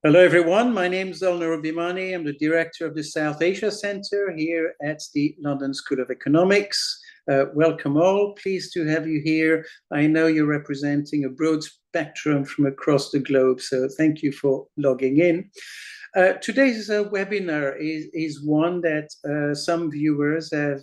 Hello, everyone. My name is Elnur Bimani. I'm the director of the South Asia Center here at the London School of Economics. Welcome all. Pleased to have you here. I know you're representing a broad spectrum from across the globe, so thank you for logging in. Today's webinar is one that some viewers have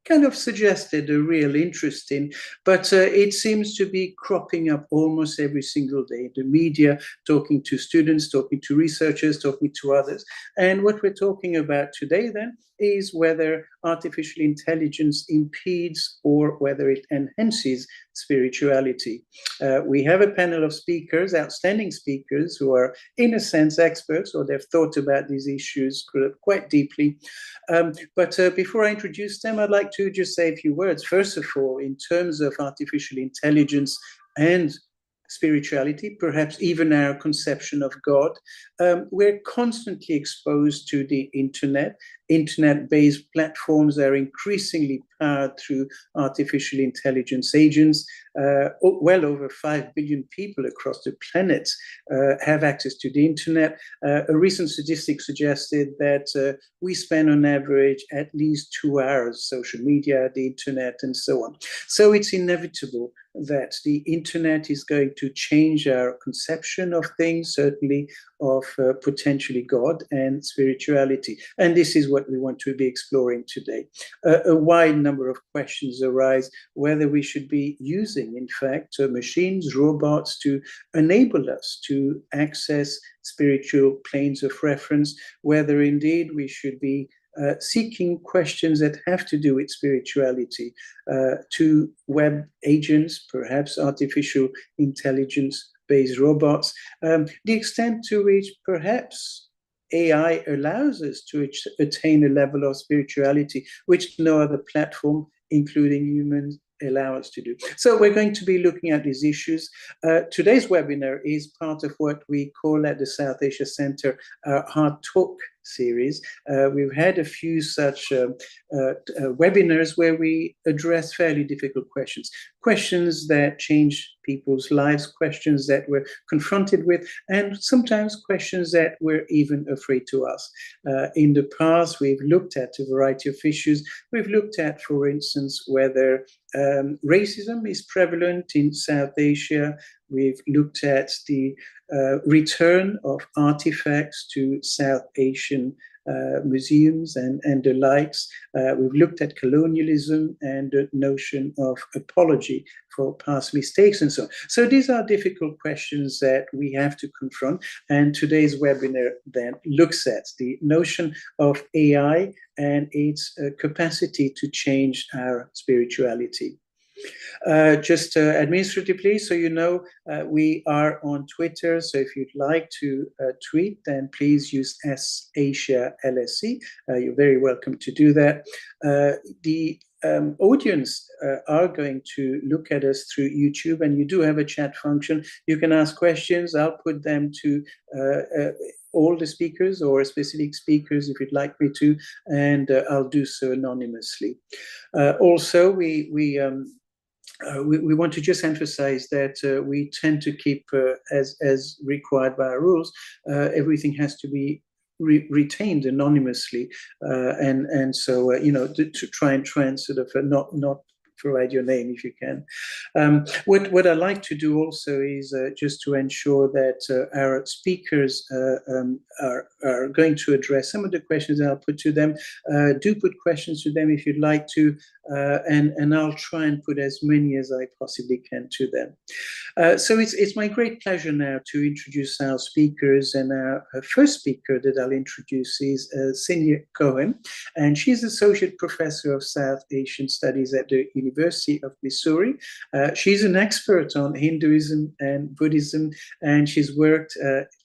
kind of suggested a real interest in, but it seems to be cropping up almost every single day. The media, talking to students, talking to researchers, talking to others. And what we're talking about today then is whether artificial intelligence impedes or whether it enhances spirituality. We have a panel of speakers, outstanding speakers, who are in a sense experts, or they've thought about these issues quite deeply. But before I introduce them, I'd like to just say a few words. First of all, in terms of artificial intelligence and spirituality, perhaps even our conception of God, we're constantly exposed to the internet. Internet-based platforms are increasingly powered through artificial intelligence agents. Well over 5 billion people across the planet have access to the internet. A recent statistic suggested that we spend on average at least 2 hours social media, the internet, and so on. So it's inevitable that the internet is going to change our conception of things, certainly of potentially God and spirituality. And this is what we want to be exploring today. A wide number of questions arise whether we should be using, in fact, machines, robots to enable us to access spiritual planes of reference, whether indeed we should be seeking questions that have to do with spirituality to web agents, perhaps artificial intelligence-based robots, the extent to which perhaps AI allows us to attain a level of spirituality which no other platform, including humans, allow us to do. So we're going to be looking at these issues. Today's webinar is part of what we call at the South Asia Center Hard Talk series. We've had a few such webinars where we address fairly difficult questions that change people's lives, questions that we're confronted with, and sometimes questions that we're even afraid to ask. In the past, we've looked at a variety of issues. We've looked at, for instance, whether racism is prevalent in South Asia. We've looked at the return of artifacts to South Asian museums and the likes. We've looked at colonialism and the notion of apology for past mistakes and so on. So these are difficult questions that we have to confront. And today's webinar then looks at the notion of AI and its capacity to change our spirituality. Just administratively, so you know, we are on Twitter. So if you'd like to tweet, then please use @SAsiaLSE. You're very welcome to do that. The audience are going to look at us through YouTube, and you do have a chat function. You can ask questions. I'll put them to all the speakers or specific speakers if you'd like me to, and I'll do so anonymously. Also, we want to just emphasize that we tend to keep, as required by our rules, everything has to be retained anonymously, and so you know, to try and sort of not provide your name if you can. What I like to do also is just to ensure that our speakers are going to address some of the questions that I'll put to them. Do put questions to them if you'd like to, and I'll try and put as many as I possibly can to them. So it's my great pleasure now to introduce our speakers, and our first speaker that I'll introduce is Signe Cohen, and she's Associate Professor of South Asian Studies at the University of Missouri. She's an expert on Hinduism and Buddhism, and she's worked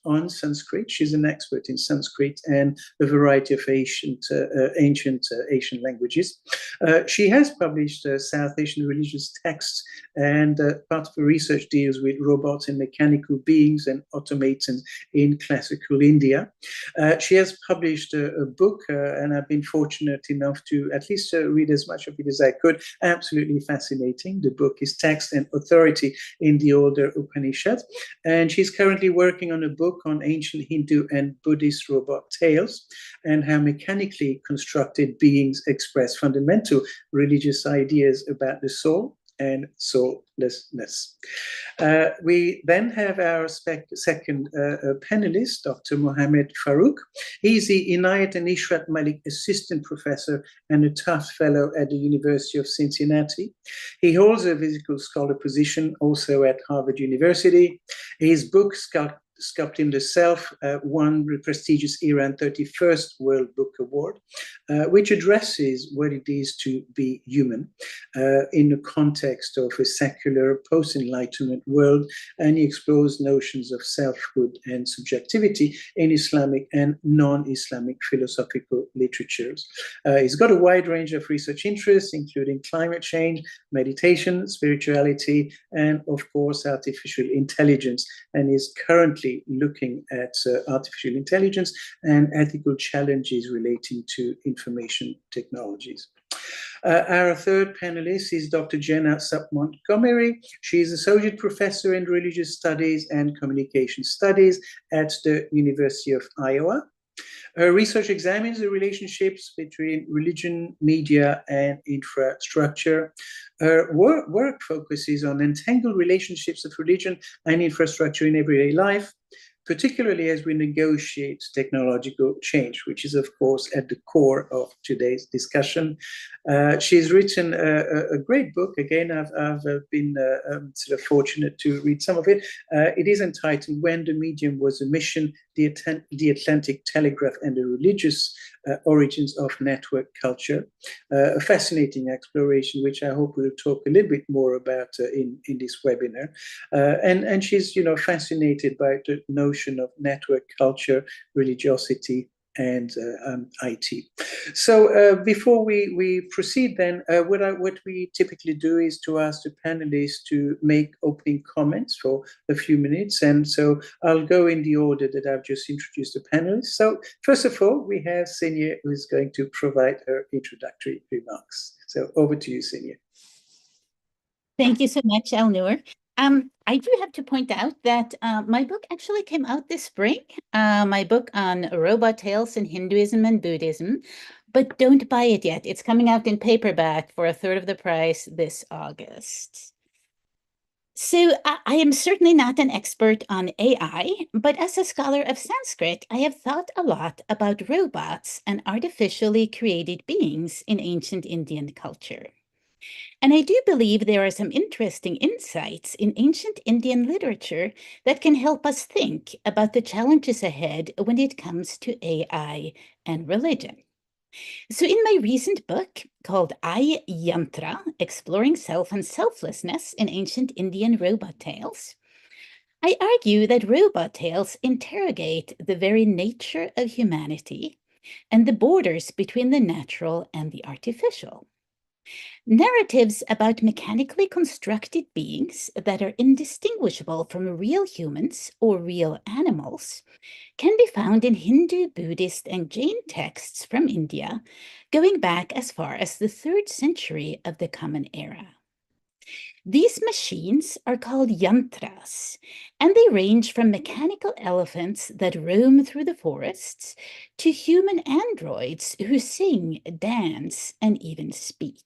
on Sanskrit. She's an expert in Sanskrit and a variety of ancient Asian languages. She has published South Asian religious texts, and part of her research deals with robots and mechanical beings and automatons in classical India. She has published a book, and I've been fortunate enough to at least read as much of it as I could. Absolutely fascinating. The book is Text and Authority in the Older Upanishads. And she's currently working on a book on ancient Hindu and Buddhist robot tales and how mechanically constructed beings express fundamental religious ideas about the soul and soullessness. We then have our second panelist, Dr. Mohammed Faruque. He's the Inayat and Ishrat Malik Assistant Professor and a Taft Fellow at the University of Cincinnati. He holds a physical scholar position also at Harvard University. His book, Sculpting the Self, won the prestigious Iran 31st World Book Award, which addresses what it is to be human in the context of a secular post-Enlightenment world, and he explores notions of selfhood and subjectivity in Islamic and non-Islamic philosophical literatures. He's got a wide range of research interests, including climate change, meditation, spirituality, and of course, artificial intelligence, and is currently looking at artificial intelligence and ethical challenges relating to information technologies. Our third panelist is Dr. Jenna Supp-Montgomerie. She is Associate Professor in Religious Studies and Communication Studies at the University of Iowa. Her research examines the relationships between religion, media, and infrastructure. Her work focuses on entangled relationships of religion and infrastructure in everyday life, particularly as we negotiate technological change, which is, of course, at the core of today's discussion. She's written a great book. Again, I've been sort of fortunate to read some of it. It is entitled When the Medium Was a Mission, the Atlantic Telegraph and the Religious Origins of Network Culture. A fascinating exploration, which I hope we'll talk a little bit more about in this webinar. And she's, fascinated by the notion of network culture, religiosity, and IT. So before we proceed then, what we typically do is to ask the panelists to make opening comments for a few minutes. And so I'll go in the order that I've just introduced the panelists. So first of all, we have Signe, who is going to provide her introductory remarks. So over to you, Signe. Thank you so much, Elnur. I do have to point out that my book actually came out this spring, my book on robot tales in Hinduism and Buddhism, but don't buy it yet. It's coming out in paperback for a third of the price this August. So I am certainly not an expert on AI, but as a scholar of Sanskrit, I have thought a lot about robots and artificially created beings in ancient Indian culture. And I do believe there are some interesting insights in ancient Indian literature that can help us think about the challenges ahead when it comes to AI and religion. So in my recent book called I, Yantra, Exploring Self and Selflessness in Ancient Indian Robot Tales, I argue that robot tales interrogate the very nature of humanity and the borders between the natural and the artificial. Narratives about mechanically constructed beings that are indistinguishable from real humans or real animals can be found in Hindu, Buddhist, and Jain texts from India, going back as far as the 3rd century of the Common Era. These machines are called yantras, and they range from mechanical elephants that roam through the forests to human androids who sing, dance, and even speak.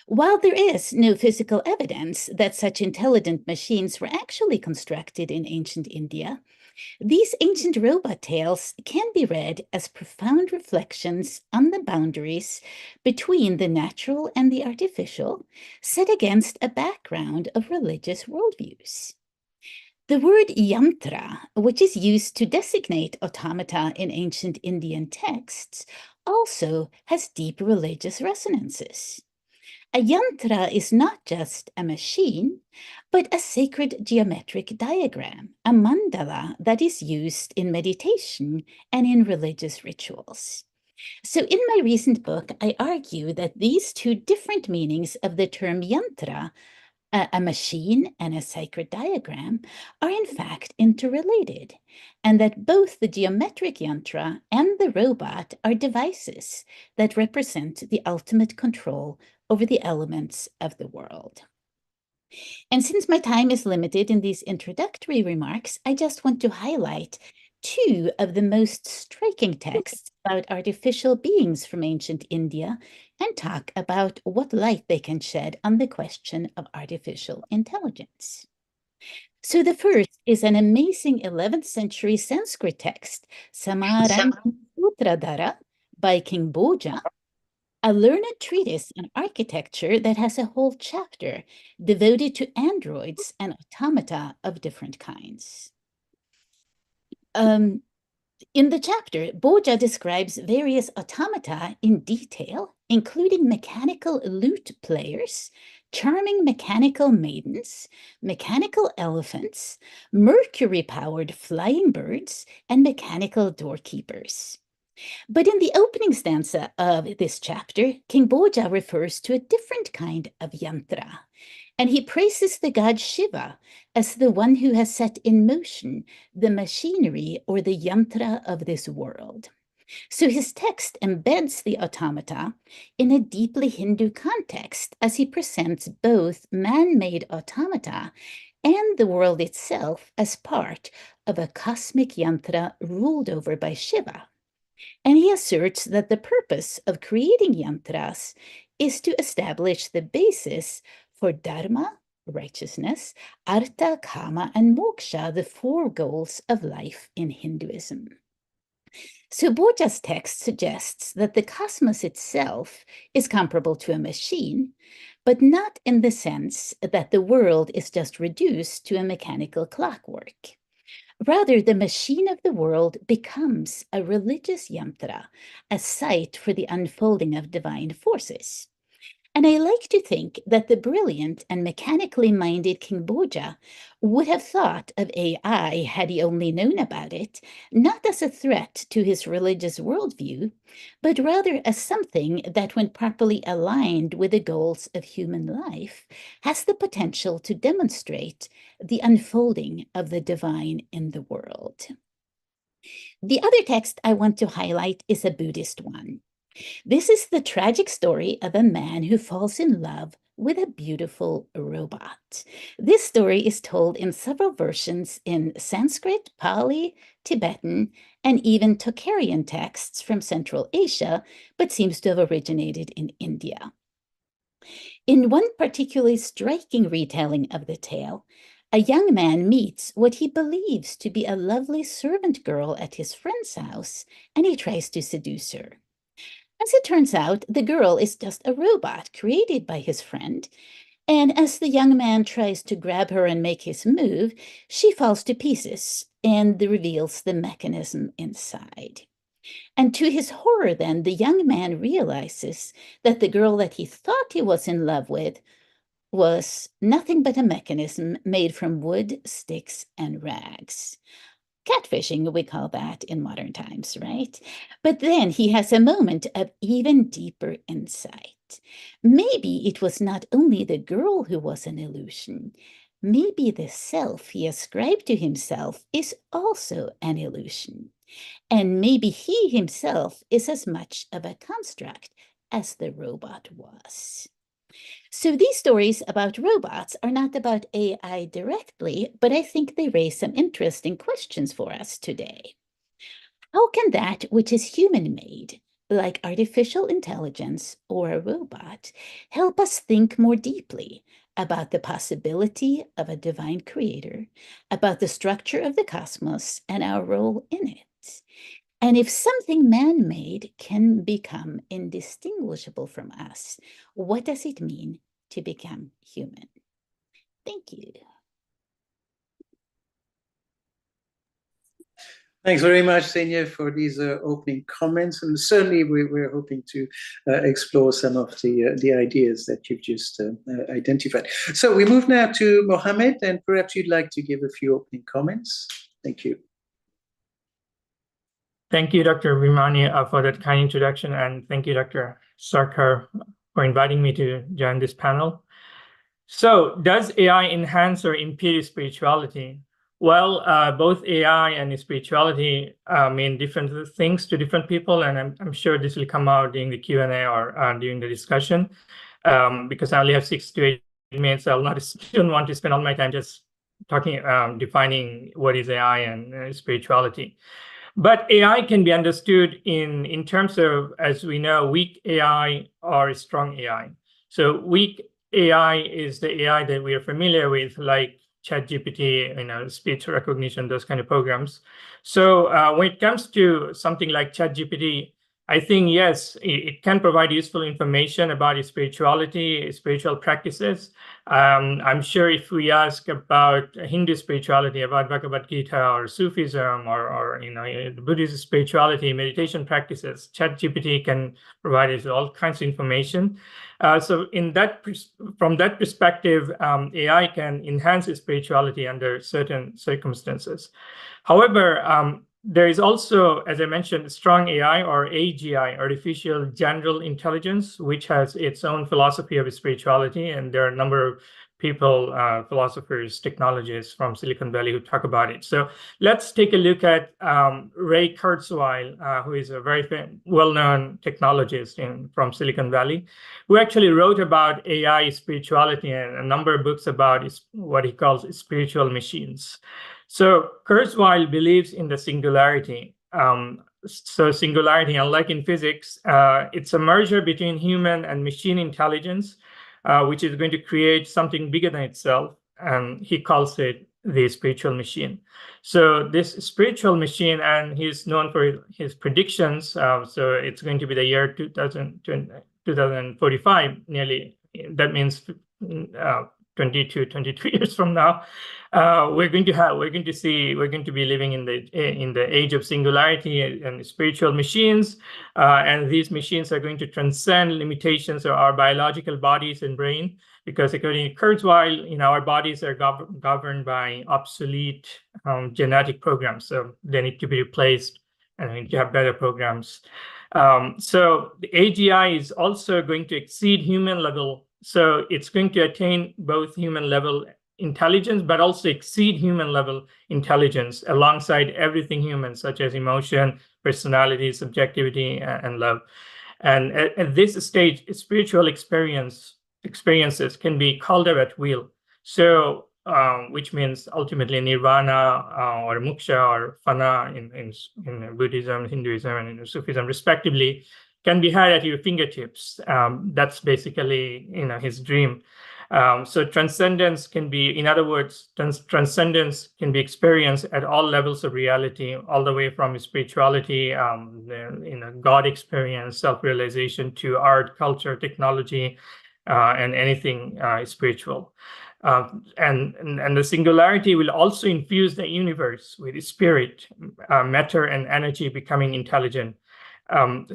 While there is no physical evidence that such intelligent machines were actually constructed in ancient India, these ancient robot tales can be read as profound reflections on the boundaries between the natural and the artificial, set against a background of religious worldviews. The word yantra, which is used to designate automata in ancient Indian texts, also has deep religious resonances. A yantra is not just a machine, but a sacred geometric diagram, a mandala that is used in meditation and in religious rituals. So, in my recent book, I argue that these two different meanings of the term yantra, a machine and a sacred diagram, are in fact interrelated, and that both the geometric yantra and the robot are devices that represent the ultimate control over the elements of the world. And since my time is limited in these introductory remarks, I just want to highlight two of the most striking texts about artificial beings from ancient India and talk about what light they can shed on the question of artificial intelligence. So the first is an amazing 11th century Sanskrit text, Samaran Sutradhara by King Bhoja, a learned treatise on architecture that has a whole chapter devoted to androids and automata of different kinds. In the chapter, Bhoja describes various automata in detail, including mechanical lute players, charming mechanical maidens, mechanical elephants, mercury-powered flying birds, and mechanical doorkeepers. But in the opening stanza of this chapter, King Bhoja refers to a different kind of yantra, and he praises the god Shiva as the one who has set in motion the machinery or the yantra of this world. So his text embeds the automata in a deeply Hindu context as he presents both man-made automata and the world itself as part of a cosmic yantra ruled over by Shiva. And he asserts that the purpose of creating yantras is to establish the basis for dharma, righteousness, artha, kama, and moksha, the four goals of life in Hinduism. So Bhoja's text suggests that the cosmos itself is comparable to a machine, but not in the sense that the world is just reduced to a mechanical clockwork. Rather, the machine of the world becomes a religious yantra, a site for the unfolding of divine forces. And I like to think that the brilliant and mechanically minded King Bhoja would have thought of AI, had he only known about it, not as a threat to his religious worldview, but rather as something that, when properly aligned with the goals of human life, has the potential to demonstrate the unfolding of the divine in the world. The other text I want to highlight is a Buddhist one. This is the tragic story of a man who falls in love with a beautiful robot. This story is told in several versions in Sanskrit, Pali, Tibetan, and even Tocharian texts from Central Asia, but seems to have originated in India. In one particularly striking retelling of the tale, a young man meets what he believes to be a lovely servant girl at his friend's house, and he tries to seduce her. As it turns out, the girl is just a robot created by his friend, and as the young man tries to grab her and make his move, she falls to pieces and reveals the mechanism inside. And to his horror, then, the young man realizes that the girl that he thought he was in love with was nothing but a mechanism made from wood, sticks, and rags. Catfishing, we call that in modern times, right? But then he has a moment of even deeper insight. Maybe it was not only the girl who was an illusion. Maybe the self he ascribed to himself is also an illusion. And maybe he himself is as much of a construct as the robot was. So these stories about robots are not about AI directly, but I think they raise some interesting questions for us today. How can that which is human-made, like artificial intelligence or a robot, help us think more deeply about the possibility of a divine creator, about the structure of the cosmos and our role in it? And if something man-made can become indistinguishable from us, what does it mean to become human? Thank you. Thanks very much, Signe, for these opening comments. And certainly we're hoping to explore some of the ideas that you've just identified. So we move now to Mohammed, and perhaps you'd like to give a few opening comments. Thank you. Thank you, Dr. Vimani, for that kind introduction. And thank you, Dr. Sarkar, for inviting me to join this panel. So does AI enhance or impede spirituality? Well, both AI and spirituality mean different things to different people, and I'm sure this will come out during the Q&A or during the discussion. Because I only have 6 to 8 minutes, I don't want to spend all my time just talking, defining what is AI and spirituality. But AI can be understood in terms of, as we know, weak AI or strong AI. So weak AI is the AI that we are familiar with, like ChatGPT, speech recognition, those kind of programs. So when it comes to something like ChatGPT, I think, yes, it can provide useful information about spirituality, spiritual practices. I'm sure if we ask about Hindu spirituality, about Bhagavad Gita or Sufism or Buddhist spirituality, meditation practices, ChatGPT can provide us all kinds of information. So from that perspective, AI can enhance spirituality under certain circumstances. However, there is also, as I mentioned, strong AI or AGI, artificial general intelligence, which has its own philosophy of spirituality. And there are a number of people, philosophers, technologists from Silicon Valley who talk about it. So let's take a look at Ray Kurzweil, who is a very well-known technologist from Silicon Valley, who actually wrote about AI, spirituality, and a number of books about what he calls spiritual machines. So Kurzweil believes in the singularity. So singularity, unlike in physics, it's a merger between human and machine intelligence, which is going to create something bigger than itself. And he calls it the spiritual machine. So this spiritual machine, and he's known for his predictions. So it's going to be the year 2045, nearly. That means 22, 23 years from now, we're going to be living in the age of singularity and spiritual machines, and these machines are going to transcend limitations of our biological bodies and brain, because according to Kurzweil, our bodies are governed by obsolete genetic programs, so they need to be replaced, and we need to have better programs. So the AGI is also going to exceed human level. So it's going to attain both human level intelligence, but also exceed human level intelligence alongside everything human, such as emotion, personality, subjectivity, and love. And at this stage, spiritual experiences can be called up at will. So, which means ultimately nirvana or moksha or fana in Buddhism, Hinduism, and Sufism, respectively, can be had at your fingertips. That's basically, his dream. So transcendence can be, in other words, transcendence can be experienced at all levels of reality, all the way from spirituality, God experience, self-realization, to art, culture, technology, and anything spiritual. And the singularity will also infuse the universe with spirit, matter, and energy becoming intelligent.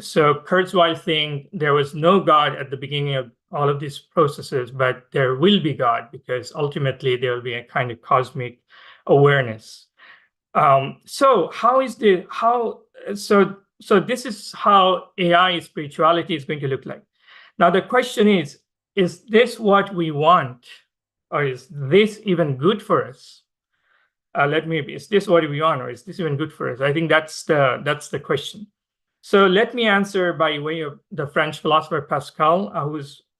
So Kurzweil thinks there was no God at the beginning of all of these processes, but there will be God, because ultimately there will be a kind of cosmic awareness. So this is how AI spirituality is going to look like. Now the question is this what we want, or is this even good for us? Is this what we want, or is this even good for us? I think that's the question. So let me answer by way of the French philosopher Pascal,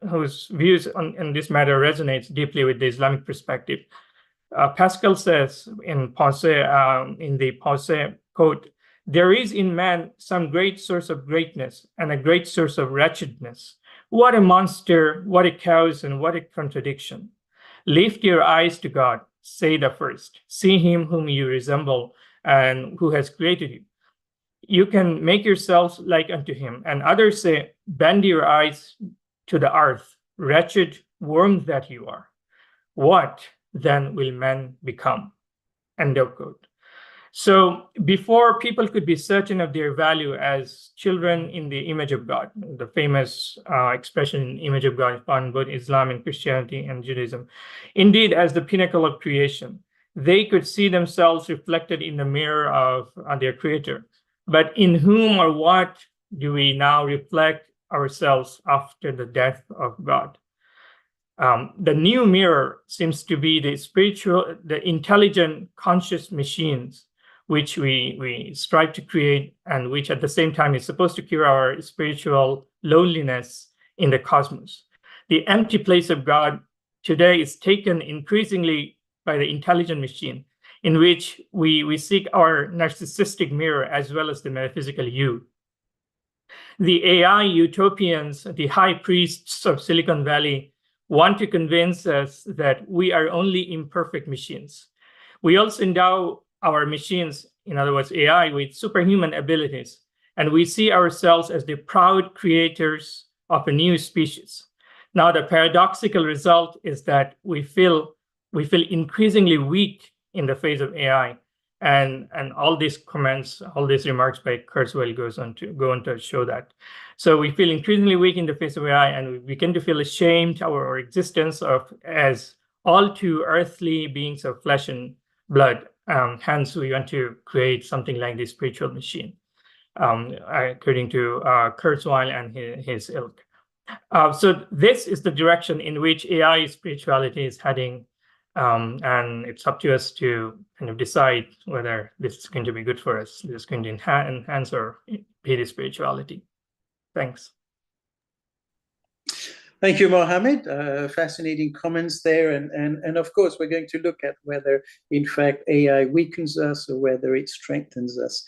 whose views on this matter resonates deeply with the Islamic perspective. Pascal says in the Pensée, quote, "There is in man some great source of greatness and a great source of wretchedness. What a monster, what a chaos, and what a contradiction. Lift your eyes to God, say the first. See him whom you resemble and who has created you. You can make yourselves like unto him." And others say, "Bend your eyes to the earth, wretched worm that you are. What then will man become?" End of quote. So before people could be certain of their value as children in the image of God, the famous expression image of God found in both Islam and Christianity and Judaism, indeed as the pinnacle of creation, they could see themselves reflected in the mirror of their creator. But in whom or what do we now reflect ourselves after the death of God? The new mirror seems to be the intelligent, conscious machines which we strive to create, and which at the same time is supposed to cure our spiritual loneliness in the cosmos. The empty place of God today is taken increasingly by the intelligent machine, in which we seek our narcissistic mirror as well as the metaphysical you. The AI utopians, the high priests of Silicon Valley, want to convince us that we are only imperfect machines. We also endow our machines, in other words, AI, with superhuman abilities, and we see ourselves as the proud creators of a new species. Now, the paradoxical result is that we feel increasingly weak in the face of AI, and all these comments, all these remarks by Kurzweil go on to show that. So we feel increasingly weak in the face of AI, and we begin to feel ashamed of our existence as all too earthly beings of flesh and blood. Hence, we want to create something like this spiritual machine, according to Kurzweil and his ilk. So this is the direction in which AI spirituality is heading, and it's up to us to kind of decide whether this is going to be good for us. This is going to enhance or impede spirituality. Thanks. Thank you, Mohammed. Fascinating comments there. And of course, we're going to look at whether, in fact, AI weakens us or whether it strengthens us.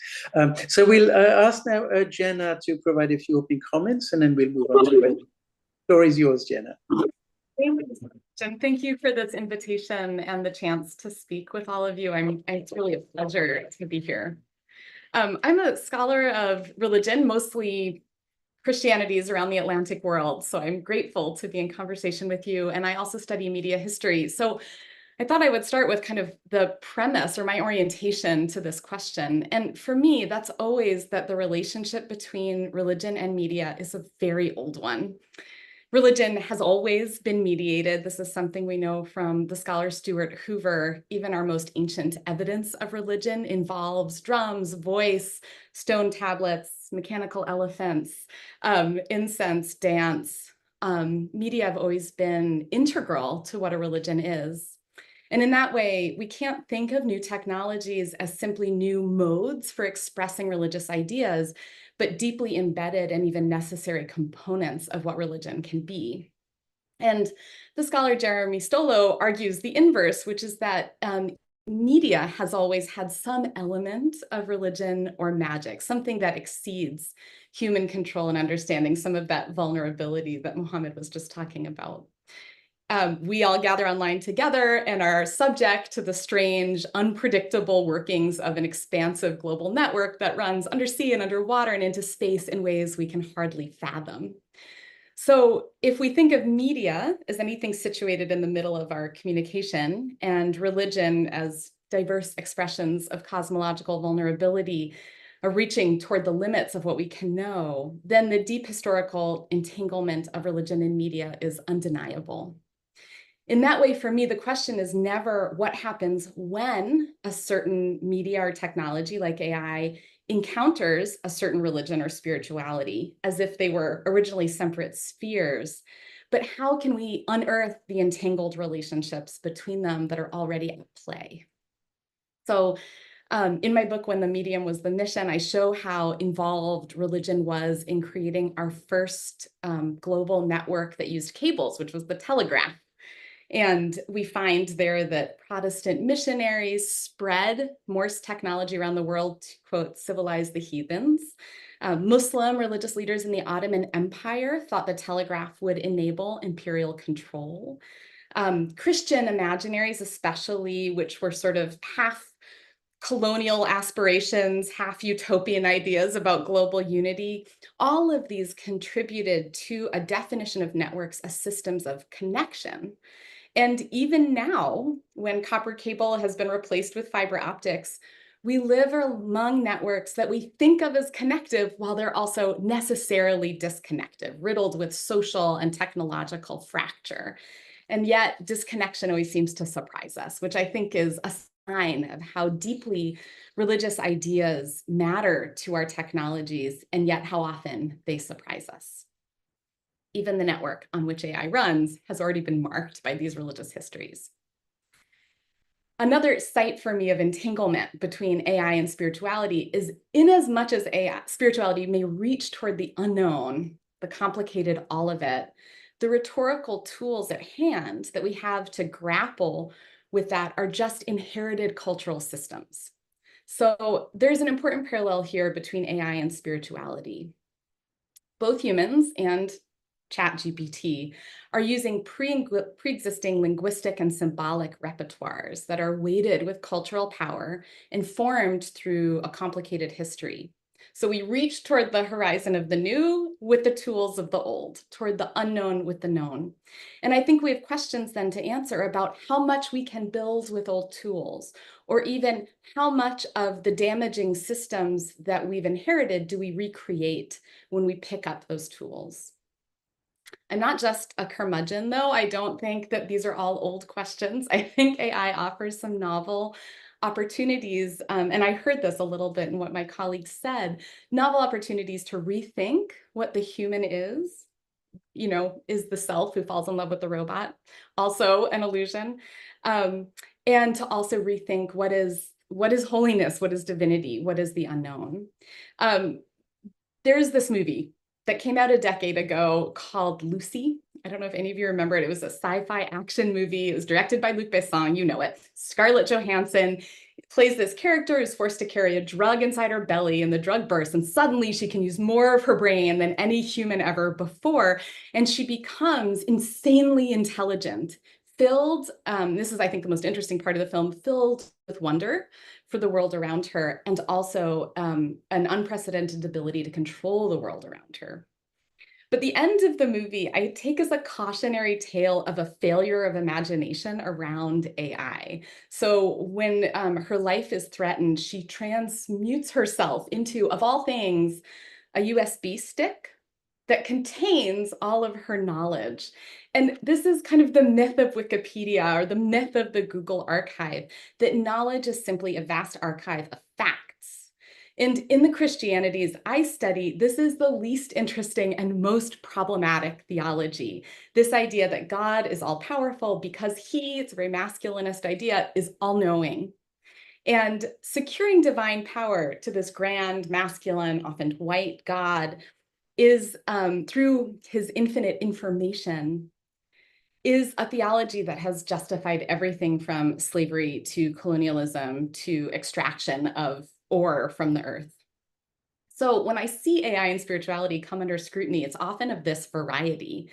So we'll ask now Jenna to provide a few opening comments, and then we'll move on to it. The floor is yours, Jenna. Thank you for this invitation and the chance to speak with all of you. It's really a pleasure to be here. I'm a scholar of religion, mostly Christianities around the Atlantic world. So I'm grateful to be in conversation with you. And I also study media history. So I thought I would start with kind of the premise or my orientation to this question. And for me, that's always that the relationship between religion and media is a very old one. Religion has always been mediated. This is something we know from the scholar Stuart Hoover. Even our most ancient evidence of religion involves drums, voice, stone tablets, mechanical elephants, incense, dance. Media have always been integral to what a religion is. And in that way, we can't think of new technologies as simply new modes for expressing religious ideas, but deeply embedded and even necessary components of what religion can be. And the scholar Jeremy Stolo argues the inverse, which is that media has always had some element of religion or magic, something that exceeds human control and understanding, some of that vulnerability that Mohammed was just talking about. We all gather online together and are subject to the strange, unpredictable workings of an expansive global network that runs undersea and underwater and into space in ways we can hardly fathom. So if we think of media as anything situated in the middle of our communication and religion as diverse expressions of cosmological vulnerability, are reaching toward the limits of what we can know, then the deep historical entanglement of religion and media is undeniable. In that way, for me, the question is never what happens when a certain media or technology like AI encounters a certain religion or spirituality, as if they were originally separate spheres, but how can we unearth the entangled relationships between them that are already at play? So in my book, When the Medium Was the Mission, I show how involved religion was in creating our first global network that used cables, which was the telegraph. And we find there that Protestant missionaries spread Morse technology around the world to, quote, civilize the heathens. Muslim religious leaders in the Ottoman Empire thought the telegraph would enable imperial control. Christian imaginaries, especially, which were sort of half colonial aspirations, half utopian ideas about global unity, all of these contributed to a definition of networks as systems of connection. And even now, when copper cable has been replaced with fiber optics, We live among networks that we think of as connective while they're also necessarily disconnected, riddled with social and technological fracture. And yet disconnection always seems to surprise us, which I think is a sign of how deeply religious ideas matter to our technologies, and yet how often they surprise us. Even the network on which AI runs has already been marked by these religious histories. Another site for me of entanglement between AI and spirituality is, in as much as spirituality may reach toward the unknown, the complicated all of it, the rhetorical tools at hand that we have to grapple with that are just inherited cultural systems. So there's an important parallel here between AI and spirituality. Both humans and ChatGPT are using pre-existing linguistic and symbolic repertoires that are weighted with cultural power, informed through a complicated history. So we reach toward the horizon of the new with the tools of the old, toward the unknown with the known. And I think we have questions then to answer about how much we can build with old tools, or even how much of the damaging systems that we've inherited do we recreate when we pick up those tools. I'm not just a curmudgeon, though. I don't think that these are all old questions. I think AI offers some novel opportunities, and I heard this a little bit in what my colleagues said, novel opportunities to rethink what the human is. You know, is the self who falls in love with the robot also an illusion? And to also rethink what is holiness, what is divinity, what is the unknown? There's this movie that came out a decade ago called Lucy. I don't know if any of you remember it. It was a sci-fi action movie. It was directed by Luc Besson, you know it. Scarlett Johansson plays this character who's forced to carry a drug inside her belly, and the drug bursts, and suddenly she can use more of her brain than any human ever before, and she becomes insanely intelligent, filled, this is I think the most interesting part of the film, filled with wonder for the world around her, and also an unprecedented ability to control the world around her. But the end of the movie, I take as a cautionary tale of a failure of imagination around AI. So when her life is threatened, she transmutes herself into, of all things, a USB stick that contains all of her knowledge. And this is kind of the myth of Wikipedia, or the myth of the Google archive, that knowledge is simply a vast archive of facts. And in the Christianities I study, this is the least interesting and most problematic theology. This idea that God is all powerful because he, it's a very masculinist idea, is all knowing. And securing divine power to this grand, masculine, often white God is through his infinite information, is a theology that has justified everything from slavery to colonialism to extraction of ore from the earth. So when I see AI and spirituality come under scrutiny, it's often of this variety.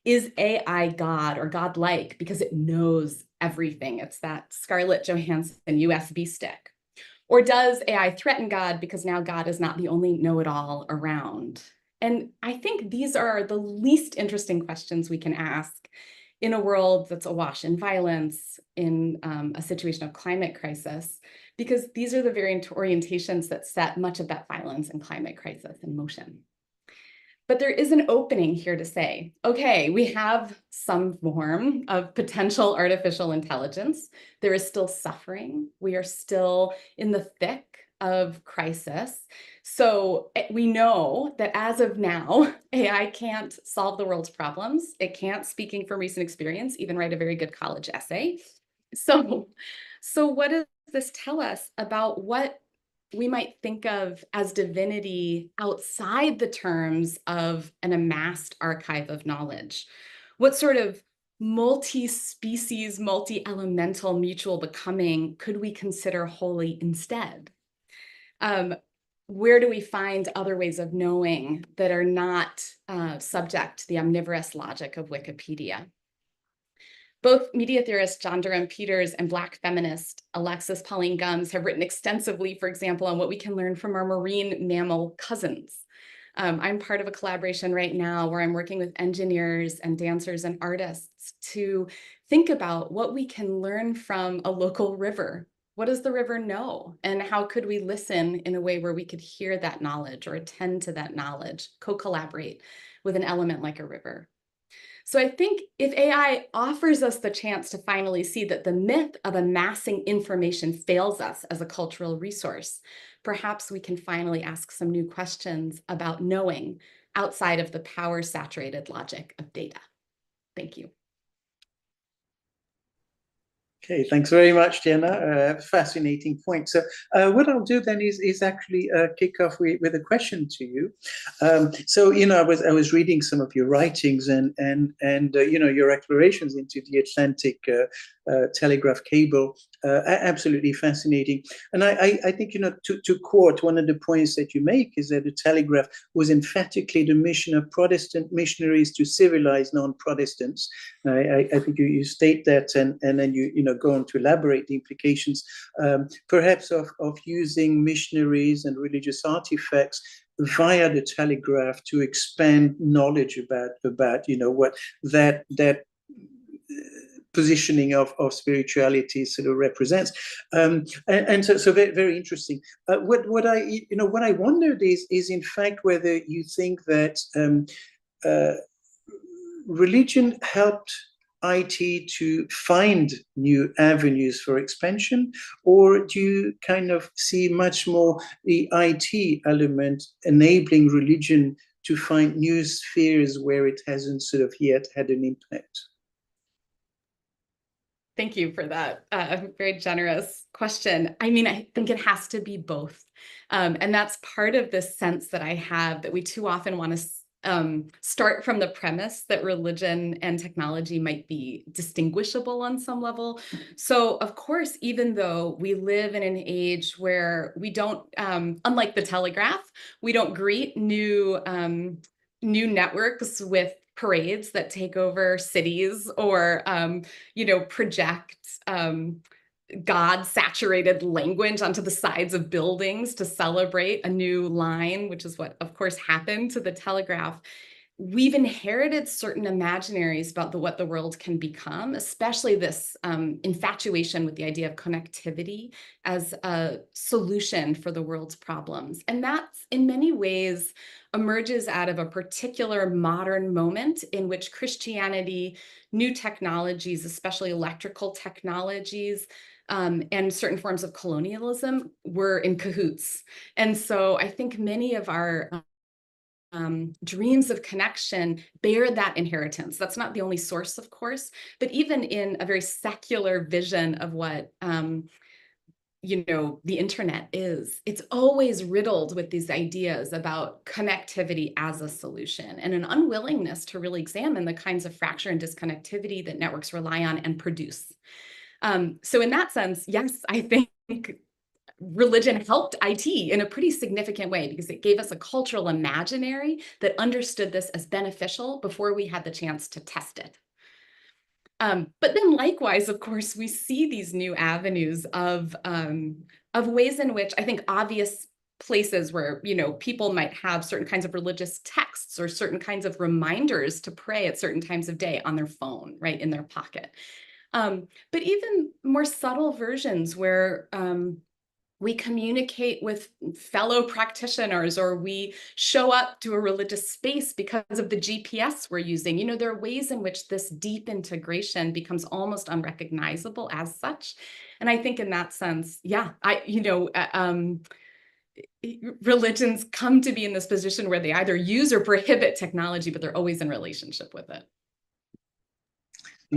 Is AI God or God-like because it knows everything? It's that Scarlett Johansson USB stick. Or does AI threaten God because now God is not the only know-it-all around? And I think these are the least interesting questions we can ask in a world that's awash in violence, in a situation of climate crisis, because these are the very orientations that set much of that violence and climate crisis in motion. But there is an opening here to say, okay, we have some form of potential artificial intelligence. There is still suffering. We are still in the thick of crisis. So we know that as of now, AI can't solve the world's problems. It can't, speaking from recent experience, even write a very good college essay. So what does this tell us about what we might think of as divinity outside the terms of an amassed archive of knowledge? What sort of multi-species, multi-elemental mutual becoming could we consider holy instead? Where do we find other ways of knowing that are not subject to the omnivorous logic of Wikipedia? Both media theorist John Durham Peters and Black feminist Alexis Pauline Gumbs have written extensively, for example, on what we can learn from our marine mammal cousins. I'm part of a collaboration right now where I'm working with engineers and dancers and artists to think about what we can learn from a local river What does the river know? And how could we listen in a way where we could hear that knowledge or attend to that knowledge, co-collaborate with an element like a river? So I think if AI offers us the chance to finally see that the myth of amassing information fails us as a cultural resource, perhaps we can finally ask some new questions about knowing outside of the power-saturated logic of data. Thank you. Okay, thanks very much, Jenna. Fascinating point. So what I'll do then is actually kick off with a question to you. So I was reading some of your writings and your explorations into the Atlantic telegraph cable. Absolutely fascinating. And I think to quote one of the points that you make is that the telegraph was emphatically the mission of Protestant missionaries to civilize non-Protestants. I think you state that, and then you go on to elaborate the implications, perhaps of using missionaries and religious artifacts via the telegraph to expand knowledge about what that positioning of spirituality sort of represents, and so very, very interesting. What I wondered is in fact whether you think that religion helped IT to find new avenues for expansion, or do you kind of see much more the IT element enabling religion to find new spheres where it hasn't sort of yet had an impact? Thank you for that very generous question. I mean, I think it has to be both. And that's part of the sense that I have that we too often want to start from the premise that religion and technology might be distinguishable on some level. So of course, even though we live in an age where we don't, unlike the telegraph, we don't greet new networks with parades that take over cities or, project God-saturated language onto the sides of buildings to celebrate a new line, which is what, of course, happened to the telegraph. We've inherited certain imaginaries about what the world can become, especially this infatuation with the idea of connectivity as a solution for the world's problems. And that's in many ways emerges out of a particular modern moment in which Christianity, new technologies, especially electrical technologies, and certain forms of colonialism were in cahoots. And so I think many of our dreams of connection bear that inheritance. That's not the only source, of course, but even in a very secular vision of what the internet is, it's always riddled with these ideas about connectivity as a solution and an unwillingness to really examine the kinds of fracture and disconnectivity that networks rely on and produce. So in that sense, yes, I think religion helped IT in a pretty significant way because it gave us a cultural imaginary that understood this as beneficial before we had the chance to test it. But then likewise, of course, we see these new avenues of ways in which I think obvious places where, people might have certain kinds of religious texts or certain kinds of reminders to pray at certain times of day on their phone, right, in their pocket. But even more subtle versions where we communicate with fellow practitioners, or we show up to a religious space because of the GPS we're using. There are ways in which this deep integration becomes almost unrecognizable as such. And I think in that sense, yeah, religions come to be in this position where they either use or prohibit technology, but they're always in relationship with it.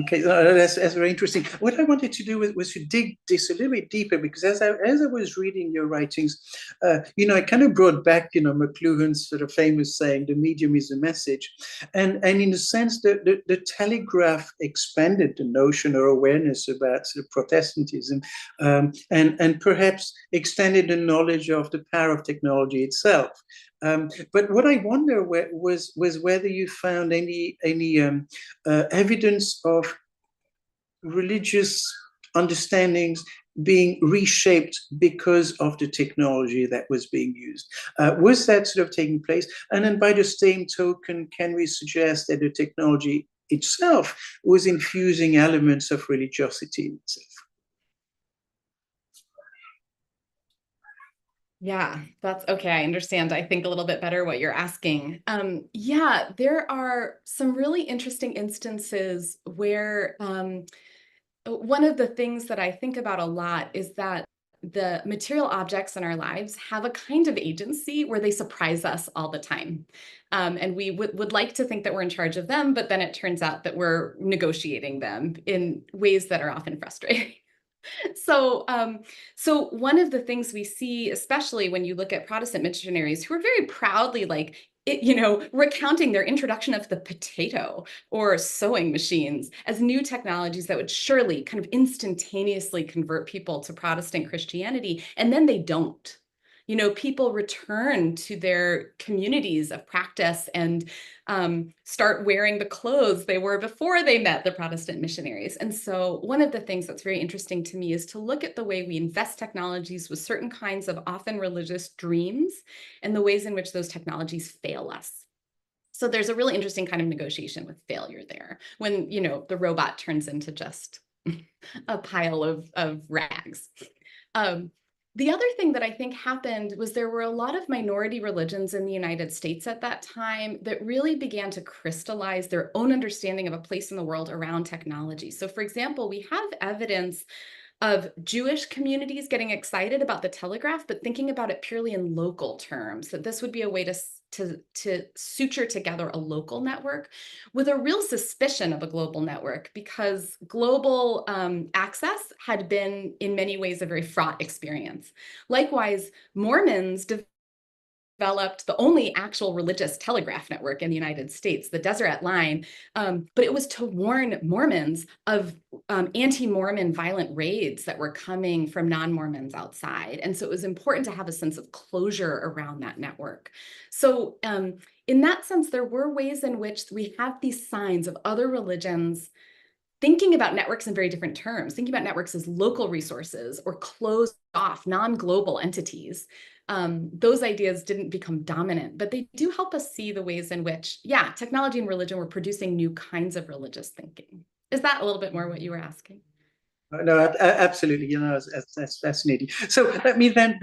Okay, that's very interesting. What I wanted to do was to dig this a little bit deeper, because as I was reading your writings, I kind of brought back, McLuhan's sort of famous saying, "The medium is the message," and in a sense, the telegraph expanded the notion or awareness about sort of Protestantism, and perhaps extended the knowledge of the power of technology itself. But what I wonder was whether you found any evidence of religious understandings being reshaped because of the technology that was being used. Was that sort of taking place? And then by the same token, can we suggest that the technology itself was infusing elements of religiosity in itself? Yeah, that's okay. I understand. I think a little bit better what you're asking. Yeah, there are some really interesting instances where one of the things that I think about a lot is that the material objects in our lives have a kind of agency where they surprise us all the time. And we would like to think that we're in charge of them, but then it turns out that we're negotiating them in ways that are often frustrating. So one of the things we see, especially when you look at Protestant missionaries who are very proudly recounting their introduction of the potato or sewing machines as new technologies that would surely kind of instantaneously convert people to Protestant Christianity, and then they don't. People return to their communities of practice and start wearing the clothes they wore before they met the Protestant missionaries. And so one of the things that's very interesting to me is to look at the way we invest technologies with certain kinds of often religious dreams and the ways in which those technologies fail us. So there's a really interesting kind of negotiation with failure there when, the robot turns into just a pile of rags. The other thing that I think happened was there were a lot of minority religions in the United States at that time that really began to crystallize their own understanding of a place in the world around technology. So for example, we have evidence of Jewish communities getting excited about the telegraph, but thinking about it purely in local terms, that this would be a way to suture together a local network with a real suspicion of a global network, because global access had been in many ways a very fraught experience. Likewise, Mormons developed the only actual religious telegraph network in the United States, the Deseret Line, but it was to warn Mormons of anti-Mormon violent raids that were coming from non-Mormons outside. And so it was important to have a sense of closure around that network. So in that sense, there were ways in which we have these signs of other religions thinking about networks in very different terms, thinking about networks as local resources or closed off, non-global entities. Those ideas didn't become dominant, but they do help us see the ways in which, technology and religion were producing new kinds of religious thinking. Is that a little bit more what you were asking? No, absolutely. That's fascinating. So let me then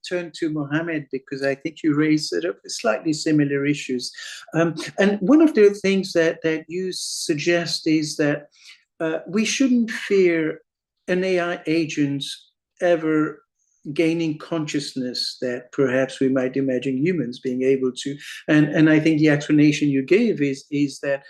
turn to Mohammed, because I think you raised slightly similar issues. And one of the things that you suggest is that we shouldn't fear an AI agent ever gaining consciousness that perhaps we might imagine humans being able to. And I think the explanation you gave is that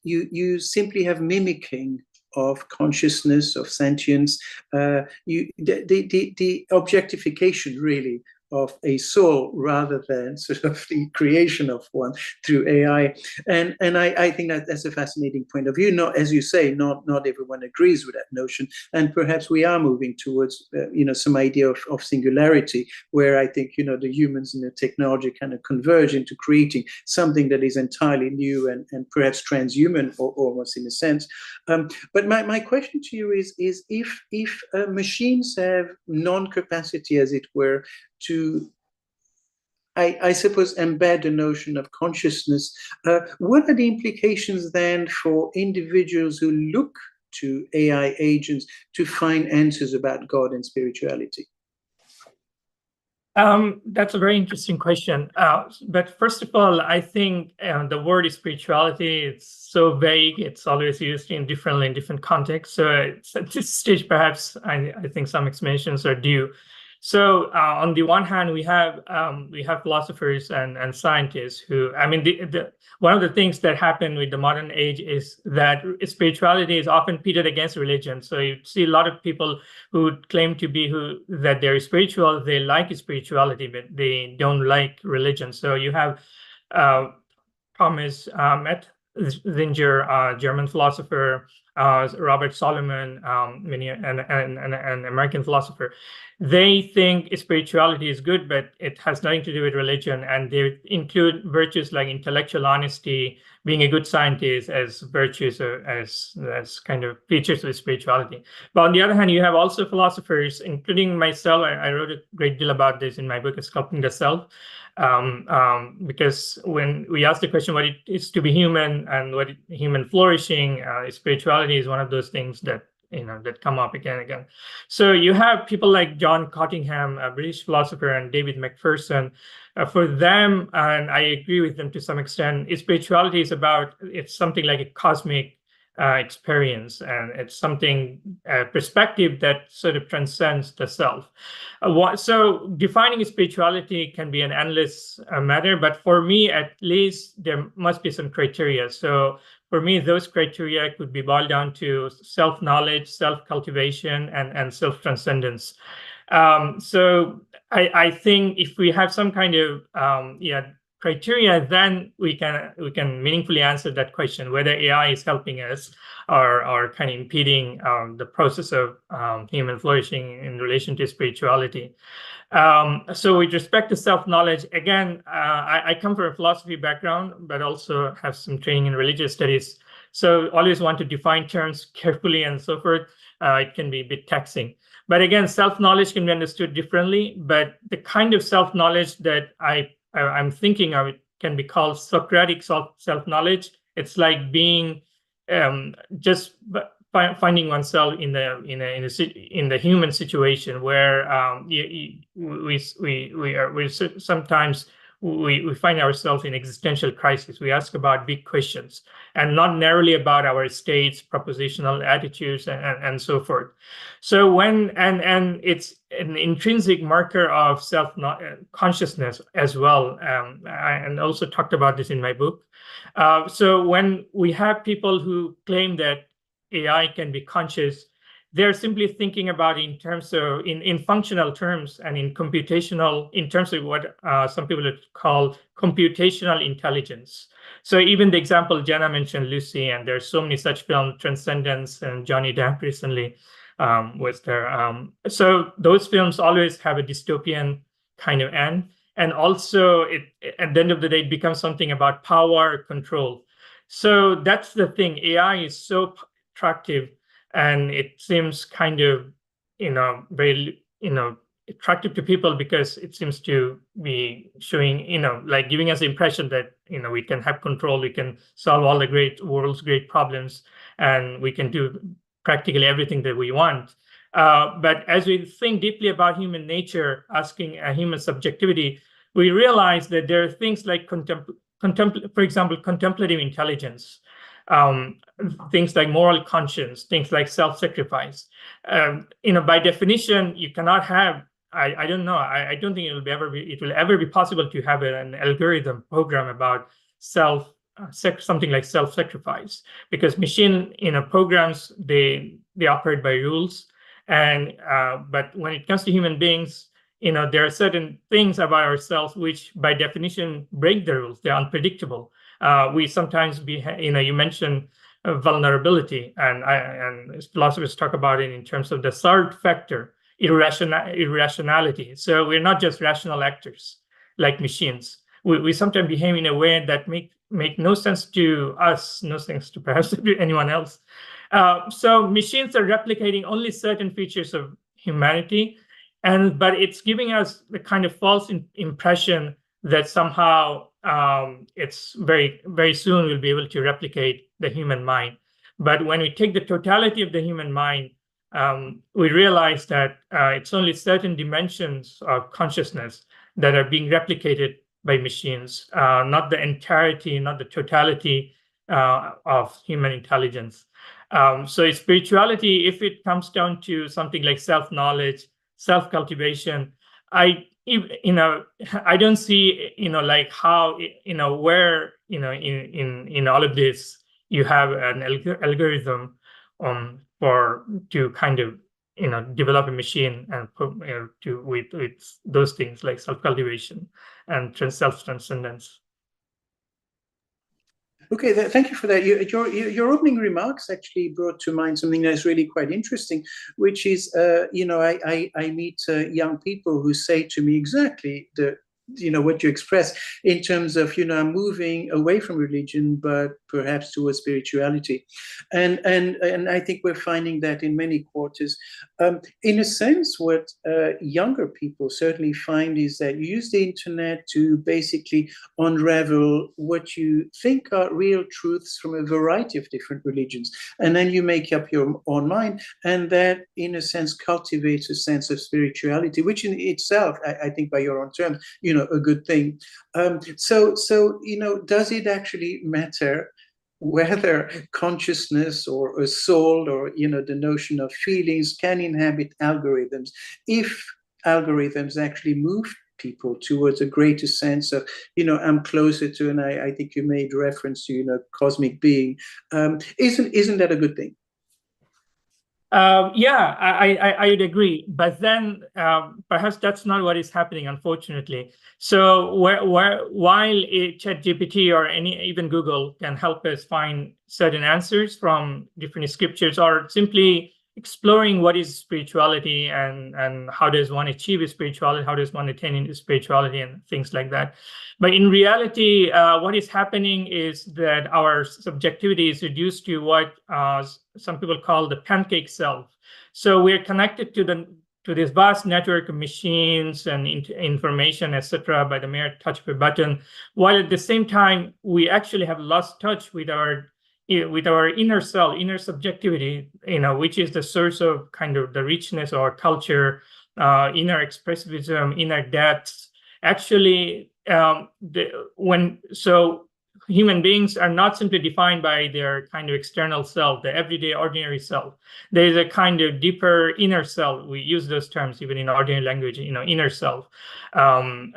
you simply have mimicking of consciousness, of sentience, the objectification really of a soul rather than sort of the creation of one through AI. And I think that's a fascinating point of view. Not, as you say, not everyone agrees with that notion. And perhaps we are moving towards, some idea of singularity, where I think, the humans and the technology kind of converge into creating something that is entirely new and perhaps transhuman, or almost in a sense. But my question to you is if machines have non-capacity, as it were, to, I suppose, embed a notion of consciousness, what are the implications then for individuals who look to AI agents to find answers about God and spirituality? That's a very interesting question. But first of all, I think the word spirituality, it's so vague. It's always used differently in different contexts. So at this stage, perhaps I think some explanations are due. So on the one hand, we have philosophers and scientists who, one of the things that happened with the modern age is that spirituality is often pitted against religion. So you see a lot of people who claim to be that they're spiritual, they like spirituality, but they don't like religion. So you have Thomas Zinger, German philosopher, Robert Solomon, an American philosopher. They think spirituality is good, but it has nothing to do with religion, and they include virtues like intellectual honesty, being a good scientist, as virtues, as kind of features of spirituality. But on the other hand, you have also philosophers, including myself. I wrote a great deal about this in my book, Sculpting the Self, because when we ask the question what it is to be human and what human flourishing, spirituality is one of those things that that come up again and again. So you have people like John Cottingham, a British philosopher, and David McPherson. For them, and I agree with them to some extent, spirituality is it's something like a cosmic experience, and it's something perspective that sort of transcends the self. So defining spirituality can be an endless matter, but for me, at least, there must be some criteria. So for me, those criteria could be boiled down to self-knowledge, self-cultivation, and self-transcendence. So I think if we have some kind of criteria, then we can meaningfully answer that question, whether AI is helping us or kind of impeding the process of human flourishing in relation to spirituality. So with respect to self-knowledge, again, I come from a philosophy background, but also have some training in religious studies. So always want to define terms carefully and so forth. It can be a bit taxing. But again, self-knowledge can be understood differently. But the kind of self-knowledge that I'm thinking of, it can be called Socratic self-knowledge. It's like being just finding oneself in the human situation where sometimes we find ourselves in existential crisis. We ask about big questions and not narrowly about our states, propositional attitudes, and so forth. So and it's an intrinsic marker of self-consciousness as well. And also talked about this in my book. So when we have people who claim that AI can be conscious, they're simply thinking about in terms of in functional terms and in terms of what some people would call computational intelligence. So even the example Jenna mentioned, Lucy, and there's so many such films, Transcendence and Johnny Depp recently was there. So those films always have a dystopian kind of end. And also, at the end of the day, it becomes something about power, control. So that's the thing. AI is so attractive, and it seems kind of, very, attractive to people because it seems to be showing, like giving us the impression that, we can have control, we can solve all the world's great problems, and we can do practically everything that we want. But as we think deeply about human nature, asking human subjectivity, we realize that there are things like, for example, contemplative intelligence, things like moral conscience, things like self-sacrifice. By definition, you cannot have. I don't know. I don't think it will ever be possible to have an algorithm program about something like self-sacrifice, because machine programs they operate by rules, and but when it comes to human beings, there are certain things about ourselves which by definition break the rules. They're unpredictable. We sometimes you mentioned vulnerability, and philosophers talk about it in terms of the third factor, irrationality. So we're not just rational actors like machines. We sometimes behave in a way that make no sense to us, no sense to perhaps anyone else. So machines are replicating only certain features of humanity, but it's giving us the kind of false impression that somehow it's very, very soon we'll be able to replicate the human mind. But when we take the totality of the human mind, we realize that it's only certain dimensions of consciousness that are being replicated by machines, not the entirety, not the totality of human intelligence. So spirituality, if it comes down to something like self-knowledge, self-cultivation, I don't see, like how, where, in all of this, you have an algorithm to kind of, develop a machine and with those things like self-cultivation and self-transcendence. Okay, thank you for that. Your opening remarks actually brought to mind something that's really quite interesting, which is, I meet young people who say to me exactly what you express in terms of, I'm moving away from religion, but perhaps towards spirituality. And I think we're finding that in many quarters. In a sense, what younger people certainly find is that you use the internet to basically unravel what you think are real truths from a variety of different religions. And then you make up your own mind. And that, in a sense, cultivates a sense of spirituality, which in itself, I think by your own terms, a good thing. So, does it actually matter whether consciousness or a soul or, the notion of feelings can inhabit algorithms, if algorithms actually move people towards a greater sense of, I'm closer to, and I think you made reference to, cosmic being. Isn't that a good thing? Yeah, I would agree, but then perhaps that's not what is happening, unfortunately. So while ChatGPT or even Google can help us find certain answers from different scriptures, or simply exploring what is spirituality and how does one achieve spirituality, how does one attain into spirituality and things like that. But in reality, what is happening is that our subjectivity is reduced to what some people call the pancake self. So we're connected to this vast network of machines and information, etc., by the mere touch of a button, while at the same time we actually have lost touch with our inner self, inner subjectivity, which is the source of kind of the richness of our culture, inner expressivism, inner depths. Actually, human beings are not simply defined by their kind of external self, the everyday ordinary self. There is a kind of deeper inner self. We use those terms even in ordinary language, inner self.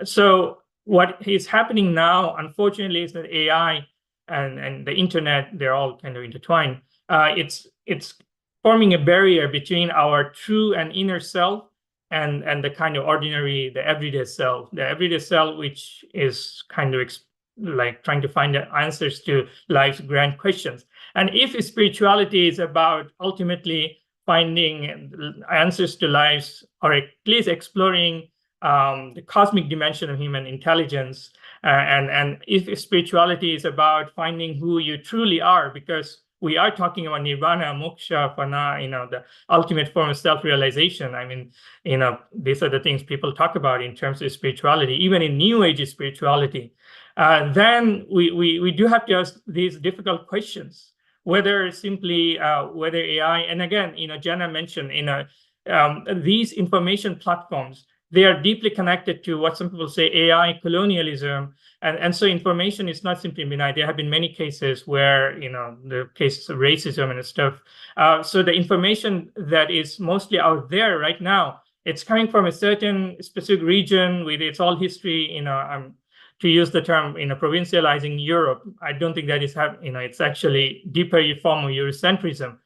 So what is happening now, unfortunately, is that AI and the internet, they're all kind of intertwined. It's forming a barrier between our true and inner self and the kind of ordinary, the everyday self. The everyday self, which is kind of like trying to find the answers to life's grand questions. And if spirituality is about ultimately finding answers to life's, or at least exploring the cosmic dimension of human intelligence, and if spirituality is about finding who you truly are, because we are talking about nirvana, moksha, fana, the ultimate form of self-realization. I mean, these are the things people talk about in terms of spirituality, even in New Age spirituality. Then we do have to ask these difficult questions, whether simply, whether AI, and again, Jenna mentioned, these information platforms, they are deeply connected to what some people say AI colonialism. And so information is not simply benign. There have been many cases where, the cases of racism and stuff. So the information that is mostly out there right now, it's coming from a certain specific region with its all history, to use the term, provincializing Europe. I don't think that is, it's actually deeper form of Eurocentrism.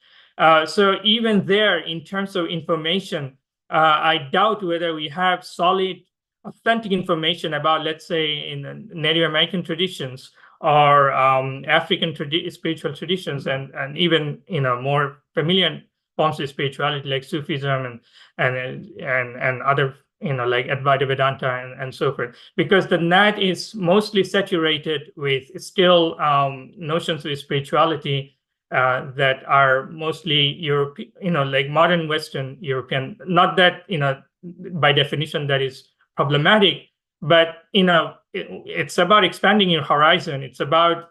So even there, in terms of information, I doubt whether we have solid, authentic information about, let's say, in Native American traditions or African spiritual traditions, and even more familiar forms of spirituality like Sufism and other, like Advaita Vedanta and so forth, because the net is mostly saturated with still notions of spirituality that are mostly European, like modern Western European. Not that, by definition that is problematic, but, it's about expanding your horizon. It's about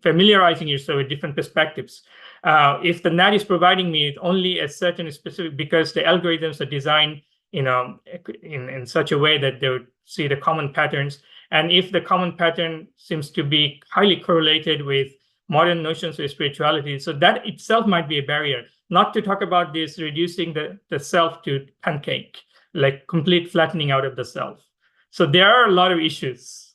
familiarizing yourself with different perspectives. If the net is providing me only a certain specific, because the algorithms are designed, in such a way that they would see the common patterns. And if the common pattern seems to be highly correlated with modern notions of spirituality, so that itself might be a barrier. Not to talk about this reducing the self to pancake, like complete flattening out of the self. So there are a lot of issues.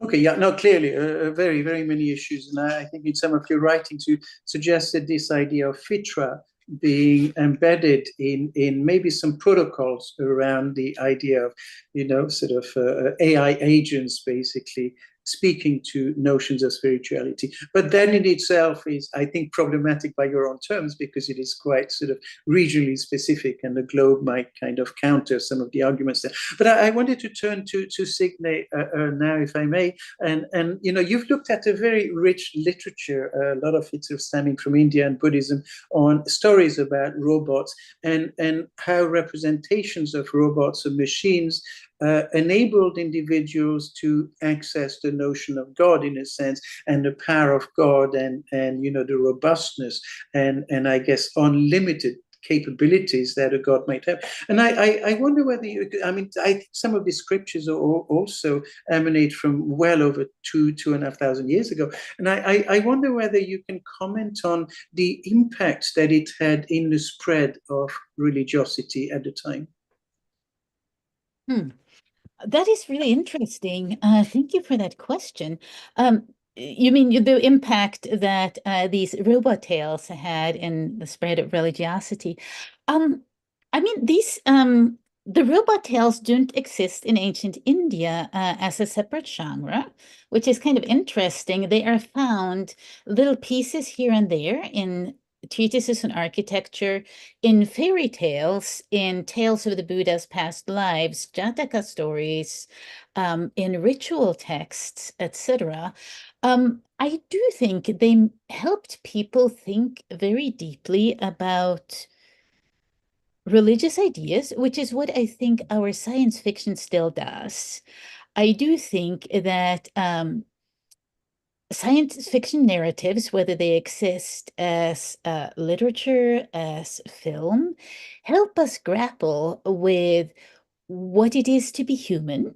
Okay, yeah, no, clearly, very, very many issues. And I think in some of your writings, you suggested this idea of fitra being embedded in maybe some protocols around the idea of, sort of AI agents, basically, speaking to notions of spirituality. But that in itself is, I think, problematic by your own terms, because it is quite sort of regionally specific, and the globe might kind of counter some of the arguments there. But I wanted to turn to Signe now, if I may. And you've looked at a very rich literature, a lot of it sort of stemming from India and Buddhism, on stories about robots and how representations of robots and machines enabled individuals to access the notion of God, in a sense, and the power of God, and the robustness and I guess unlimited capabilities that a God might have. And I wonder whether I think some of the scriptures also emanate from well over 2,500 years ago. And I wonder whether you can comment on the impact that it had in the spread of religiosity at the time. That is really interesting. Thank you for that question. You mean the impact that these robot tales had in the spread of religiosity? I mean, the robot tales don't exist in ancient India as a separate genre, which is kind of interesting. They are found little pieces here and there in treatises on architecture, in fairy tales, in tales of the Buddha's past lives, Jataka stories, in ritual texts, etc. I do think they helped people think very deeply about religious ideas, which is what I think our science fiction still does. I do think that science fiction narratives, whether they exist as literature, as film, help us grapple with what it is to be human,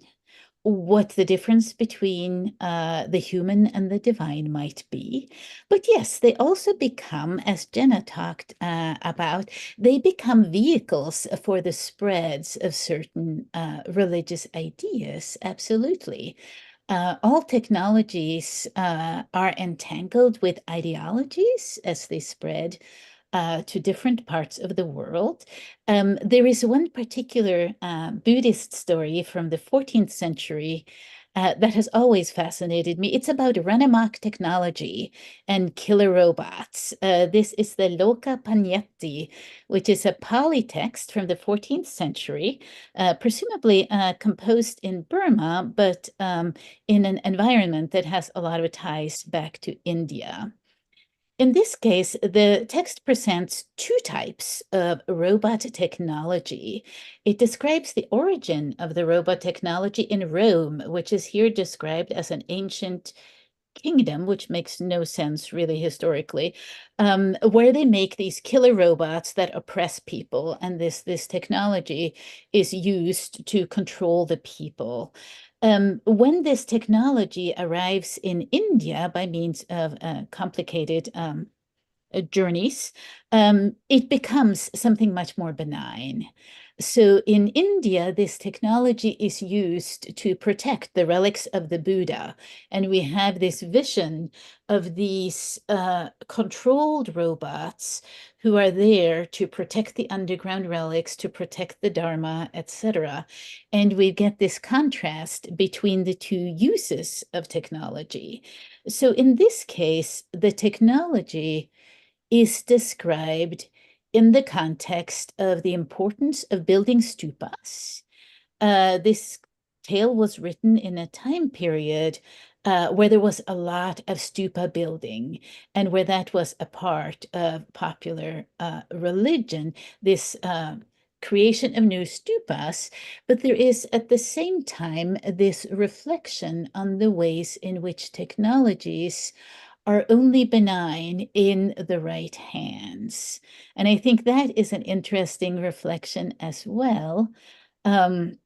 what the difference between the human and the divine might be. But yes, they also become, as Jenna talked about, they become vehicles for the spreads of certain religious ideas, absolutely. All technologies are entangled with ideologies as they spread to different parts of the world. There is one particular Buddhist story from the 14th century that has always fascinated me. It's about run-amok technology and killer robots. This is the Loka Panyati, which is a Pali text from the 14th century, presumably composed in Burma, but in an environment that has a lot of ties back to India. In this case, the text presents two types of robot technology. It describes the origin of the robot technology in Rome, which is here described as an ancient kingdom, which makes no sense really historically, where they make these killer robots that oppress people, and this technology is used to control the people. When this technology arrives in India by means of complicated journeys, it becomes something much more benign. So in India, this technology is used to protect the relics of the Buddha. And we have this vision of these controlled robots who are there to protect the underground relics, to protect the Dharma, etc. And we get this contrast between the two uses of technology. So in this case, the technology is described in the context of the importance of building stupas. This tale was written in a time period where there was a lot of stupa building, and where that was a part of popular religion, this creation of new stupas. But there is at the same time this reflection on the ways in which technologies are only benign in the right hands. And I think that is an interesting reflection as well. In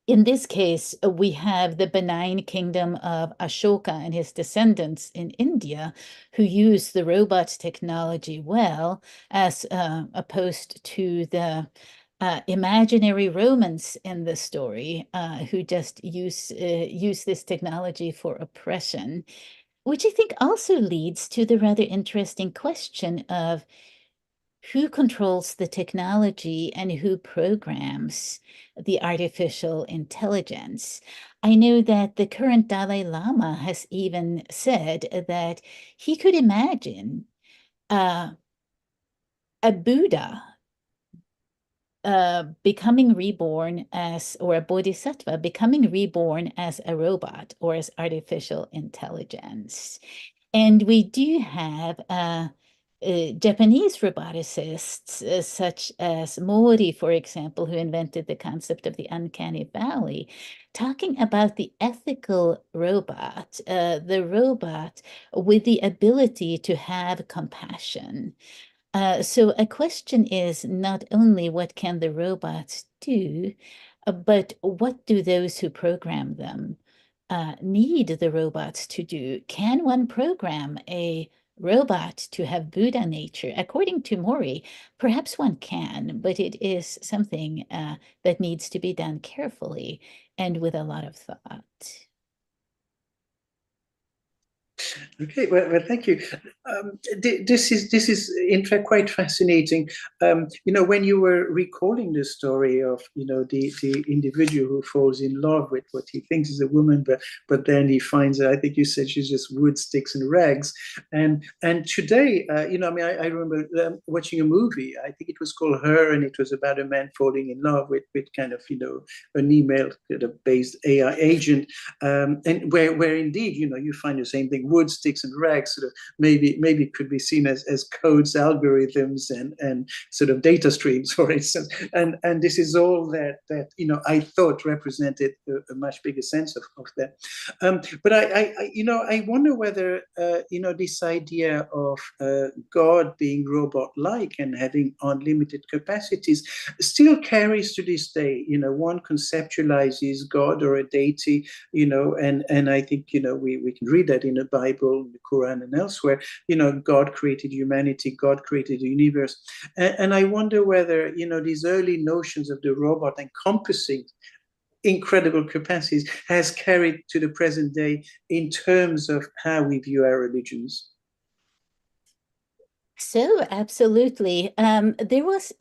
this case, we have the benign kingdom of Ashoka and his descendants in India, who use the robot technology well, as opposed to the imaginary Romans in the story, who just use this technology for oppression. Which I think also leads to the rather interesting question of who controls the technology and who programs the artificial intelligence. I know that the current Dalai Lama has even said that he could imagine a Buddha becoming reborn as, or a bodhisattva becoming reborn as a robot or as artificial intelligence. And we do have Japanese roboticists, such as Mori, for example, who invented the concept of the uncanny valley, talking about the ethical robot, the robot with the ability to have compassion. So a question is not only what can the robots do, but what do those who program them need the robots to do? Can one program a robot to have Buddha nature? According to Mori, perhaps one can, but it is something that needs to be done carefully and with a lot of thought. Okay, well, thank you. This is in fact quite fascinating. When you were recalling the story of the individual who falls in love with what he thinks is a woman, but then he finds I think you said she's just wood, sticks, and rags. And today, I remember watching a movie. I think it was called Her, and it was about a man falling in love with kind of an email-based AI agent, and where indeed you find the same thing. Wood, sticks, and rags sort of maybe could be seen as codes, algorithms, and sort of data streams, for instance. And this is all that I thought represented a much bigger sense of that. But I wonder whether this idea of God being robot-like and having unlimited capacities still carries to this day. One conceptualizes God or a deity, and I think we can read that in the Bible, the Quran, and elsewhere. God created humanity, God created the universe, and I wonder whether these early notions of the robot encompassing incredible capacities has carried to the present day in terms of how we view our religions. So absolutely, there was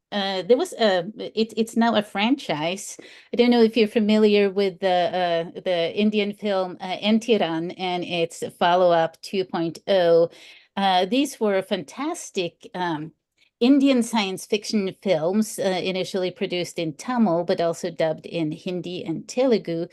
it's now a franchise. I don't know if you're familiar with the Indian film Entiran and its follow-up 2.0. These were fantastic Indian science fiction films, initially produced in Tamil, but also dubbed in Hindi and Telugu,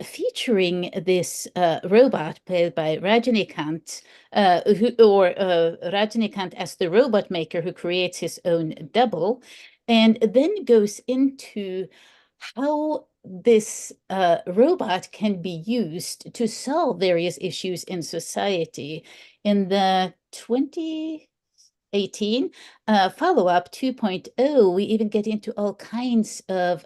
featuring this robot played by Rajinikanth, Rajinikanth as the robot maker who creates his own double, and then goes into how this robot can be used to solve various issues in society. In the 2018 follow-up 2.0, we even get into all kinds of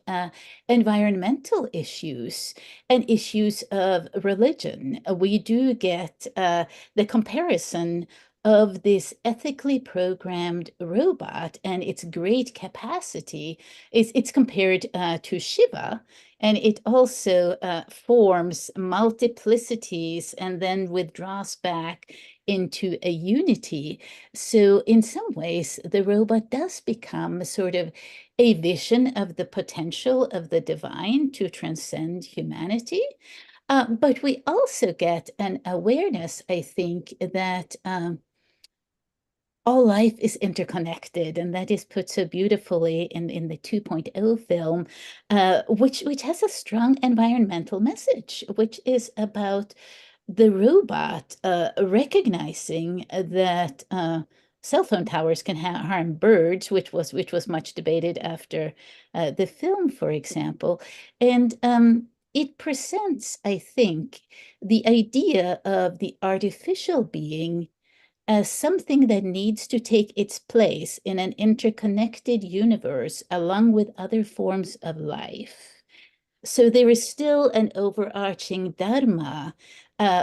environmental issues and issues of religion. We do get the comparison of this ethically programmed robot and its great capacity. It's compared to Shiva, and it also forms multiplicities and then withdraws back into a unity. So in some ways, the robot does become sort of a vision of the potential of the divine to transcend humanity. But we also get an awareness, I think, that all life is interconnected, and that is put so beautifully in the 2.0 film, which has a strong environmental message, which is about the robot recognizing that cell phone towers can harm birds, which was much debated after the film, for example. And it presents, I think, the idea of the artificial being as something that needs to take its place in an interconnected universe along with other forms of life. So there is still an overarching dharma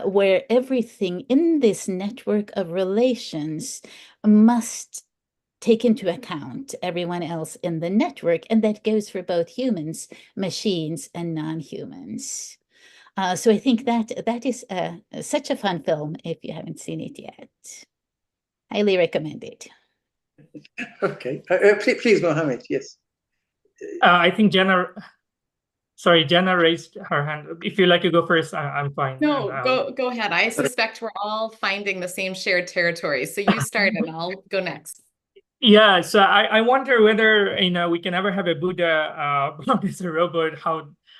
where everything in this network of relations must take into account everyone else in the network, and that goes for both humans, machines, and non-humans. So I think that is such a fun film if you haven't seen it yet. Highly recommend it. Okay, please, Mohammed. Yes. I think Jenna raised her hand. If you like to go first, I'm fine. No, go ahead. I suspect we're all finding the same shared territory. So you start and I'll go next. Yeah, so I wonder whether we can ever have a Buddha as a robot.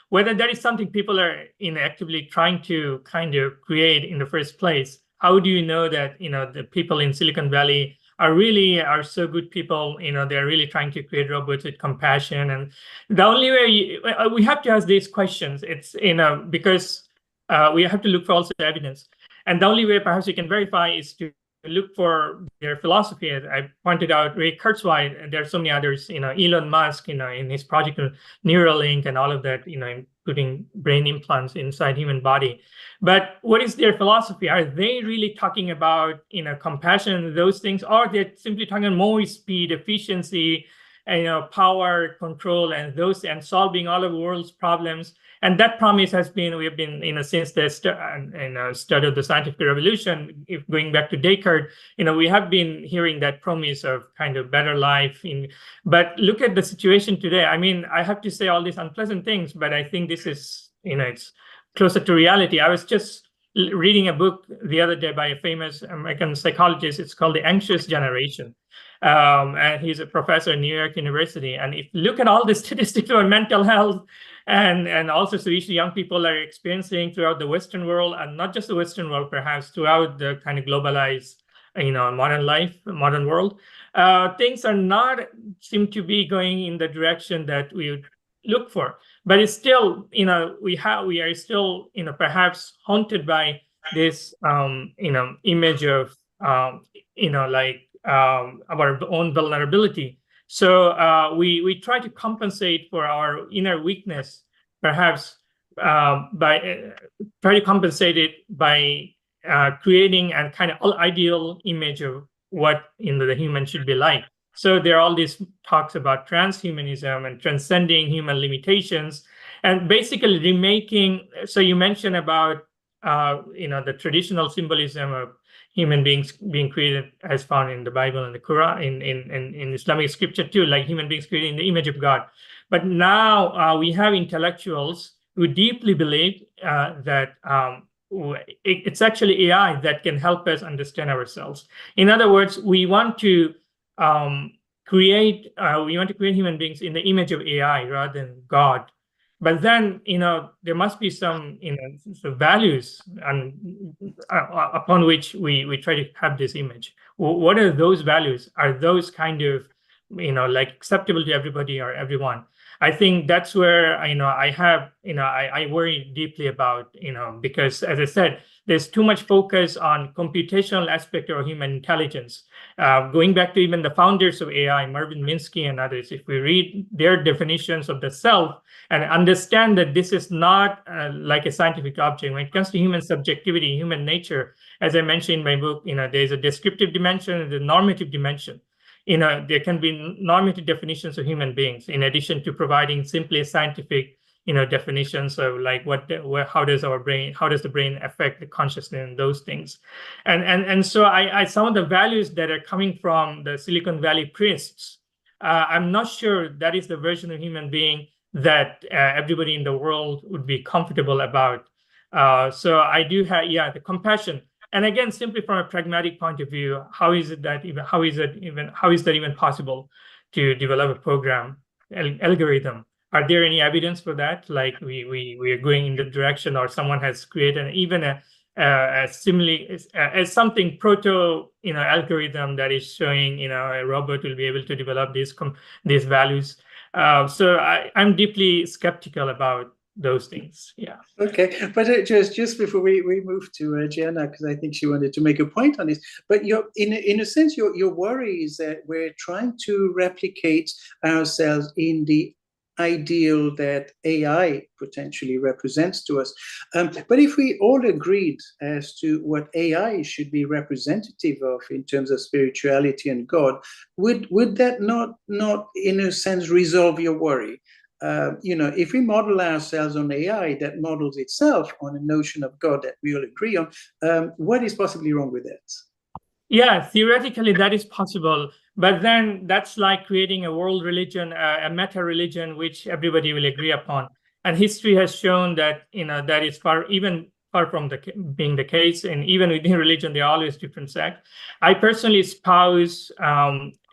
Whether that is something people are actively trying to kind of create in the first place. How do you know that the people in Silicon Valley are so good people? They're really trying to create robots with compassion. And the only way we have to ask these questions. It's because we have to look for also evidence. And the only way perhaps we can verify is to look for their philosophy. As I pointed out, Ray Kurzweil, and there are so many others, Elon Musk, in his project Neuralink and all of that, putting brain implants inside human body. But what is their philosophy? Are they really talking about, compassion and those things, or they're simply talking about more speed, efficiency, power, control, and solving all of the world's problems? And that promise has been, we have been, since the start of the scientific revolution, if going back to Descartes, we have been hearing that promise of kind of better life. But look at the situation today. I mean, I have to say all these unpleasant things, but I think this is, it's closer to reality. I was just reading a book the other day by a famous American psychologist. It's called The Anxious Generation. And he's a professor at New York University. And if you look at all the statistics on mental health, and also so each young people are experiencing throughout the Western world, and not just the Western world, perhaps throughout the kind of globalized, modern world, things are not seem to be going in the direction that we would look for. But it's still, we are still, perhaps haunted by this, image of, our own vulnerability. So we try to compensate for our inner weakness, perhaps by try to compensate it by creating a kind of ideal image of what the human should be like. So there are all these talks about transhumanism and transcending human limitations, and basically remaking. So you mentioned about the traditional symbolism of human beings being created as found in the Bible and the Quran, in Islamic scripture too, like human beings created in the image of God. But now we have intellectuals who deeply believe that it's actually AI that can help us understand ourselves. In other words, we want to create human beings in the image of AI rather than God. But then, there must be some, values upon which we try to have this image. What are those values? Are those kind of, acceptable to everybody or everyone? I think that's where, I worry deeply about, because as I said, there's too much focus on computational aspect of human intelligence. Going back to even the founders of AI, Marvin Minsky and others, if we read their definitions of the self and understand that this is not like a scientific object. When it comes to human subjectivity, human nature, as I mentioned in my book, there's a descriptive dimension and the normative dimension. There can be normative definitions of human beings in addition to providing simply scientific definitions of like how does the brain affect the consciousness and those things. And so I some of the values that are coming from the Silicon Valley priests, I'm not sure that is the version of human being that everybody in the world would be comfortable about. So I do have, the compassion. And again, simply from a pragmatic point of view, how is that even possible to develop a program algorithm? Are there any evidence for that? Like we are going in the direction, or someone has created even a something proto algorithm that is showing a robot will be able to develop these values. So I'm deeply skeptical about those things. Yeah. Okay, but just before we move to Jenna, because I think she wanted to make a point on this. But in a sense, your worry is that we're trying to replicate ourselves in the ideal that AI potentially represents to us. But if we all agreed as to what AI should be representative of in terms of spirituality and God, would that not in a sense resolve your worry? If we model ourselves on AI that models itself on a notion of God that we all agree on, what is possibly wrong with that? Yeah, theoretically that is possible, but then that's like creating a world religion, a meta religion, which everybody will agree upon. And history has shown that that is far from being the case. And even within religion, there are always different sects. I personally espouse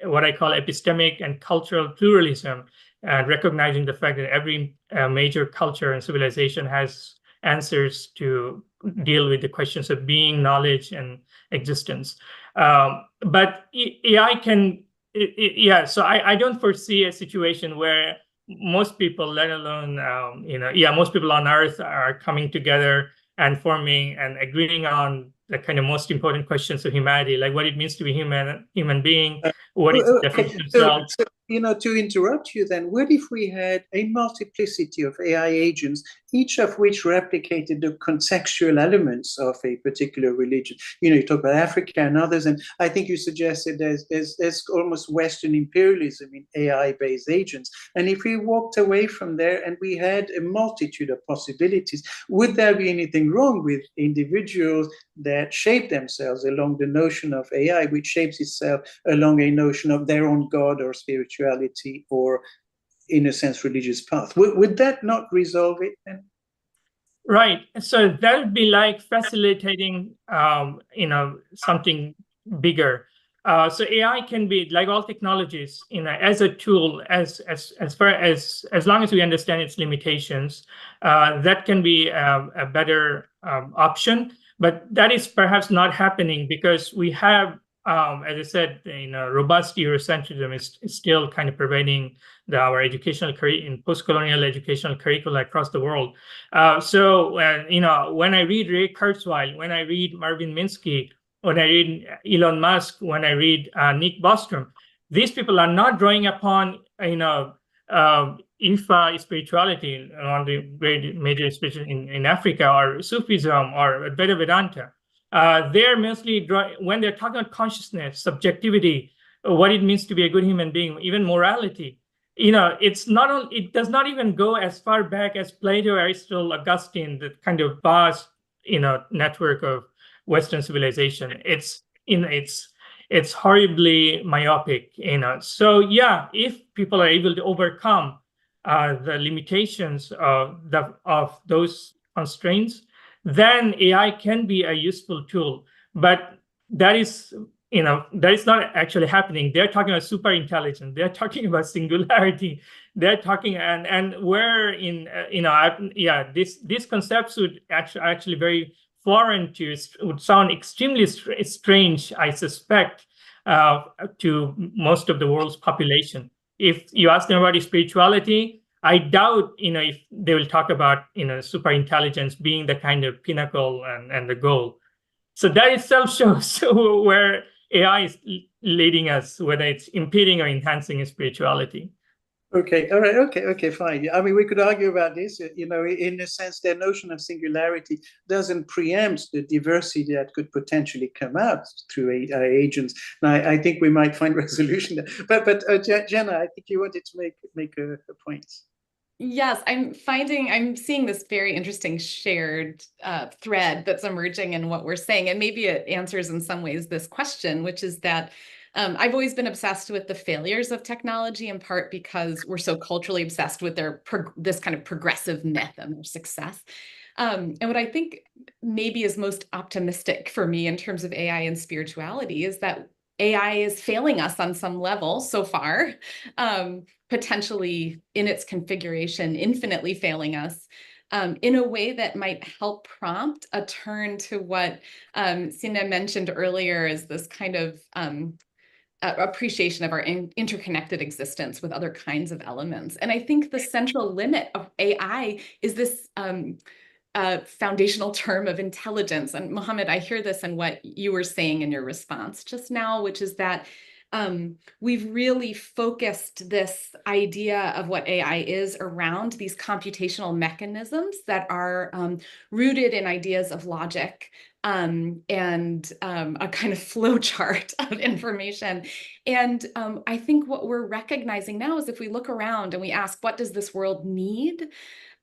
what I call epistemic and cultural pluralism, recognizing the fact that every major culture and civilization has answers to deal with the questions of being, knowledge, and existence. But AI can, yeah. So I don't foresee a situation where most people, let alone most people on Earth are coming together and forming and agreeing on the kind of most important questions of humanity, like what it means to be human being, what is the definition of self. So, to interrupt you then, what if we had a multiplicity of AI agents, each of which replicated the contextual elements of a particular religion? You talk about Africa and others, and I think you suggested there's almost Western imperialism in AI-based agents. And if we walked away from there and we had a multitude of possibilities, would there be anything wrong with individuals that shape themselves along the notion of AI, which shapes itself along a notion of their own God or spirituality or, in a sense, religious path? Would that not resolve it then? Right. So that would be like facilitating, something bigger. So AI can be, like all technologies, as a tool, as long as we understand its limitations, that can be a better option. But that is perhaps not happening because we have, as I said, robust Eurocentrism is still kind of pervading our educational in post-colonial educational curricula across the world. So when I read Ray Kurzweil, when I read Marvin Minsky, when I read Elon Musk, when I read Nick Bostrom, these people are not drawing upon Ifa spirituality, one of the great major spirituality in Africa, or Sufism, or Advaita Vedanta. They're mostly when they're talking about consciousness, subjectivity, what it means to be a good human being, even morality. It's not. It does not even go as far back as Plato, Aristotle, Augustine, the kind of vast, network of Western civilization. It's horribly myopic. So yeah, if people are able to overcome the limitations of those constraints, then AI can be a useful tool. But that is not actually happening. They're talking about super intelligence. They're talking about singularity. They're talking and where these concepts would actually very foreign to, would sound extremely strange, I suspect, to most of the world's population. If you ask them about spirituality, I doubt if they will talk about super intelligence being the kind of pinnacle and the goal. So that itself shows where AI is leading us, whether it's impeding or enhancing spirituality. Okay, all right, okay, fine. I mean, we could argue about this, in a sense, their notion of singularity doesn't preempt the diversity that could potentially come out through AI agents. Now, I think we might find resolution there. But Jenna, I think you wanted to make a point. Yes, I'm seeing this very interesting shared thread that's emerging in what we're saying. And maybe it answers in some ways this question, which is that I've always been obsessed with the failures of technology, in part because we're so culturally obsessed with this kind of progressive myth and their success. And what I think maybe is most optimistic for me in terms of AI and spirituality is that AI is failing us on some level so far, potentially in its configuration, infinitely failing us in a way that might help prompt a turn to what Signe mentioned earlier as this kind of appreciation of our interconnected existence with other kinds of elements. And I think the central limit of AI is this foundational term of intelligence. And Mohammed, I hear this in what you were saying in your response just now, which is that we've really focused this idea of what AI is around these computational mechanisms that are rooted in ideas of logic and a kind of flow chart of information. And I think what we're recognizing now is if we look around and we ask, what does this world need?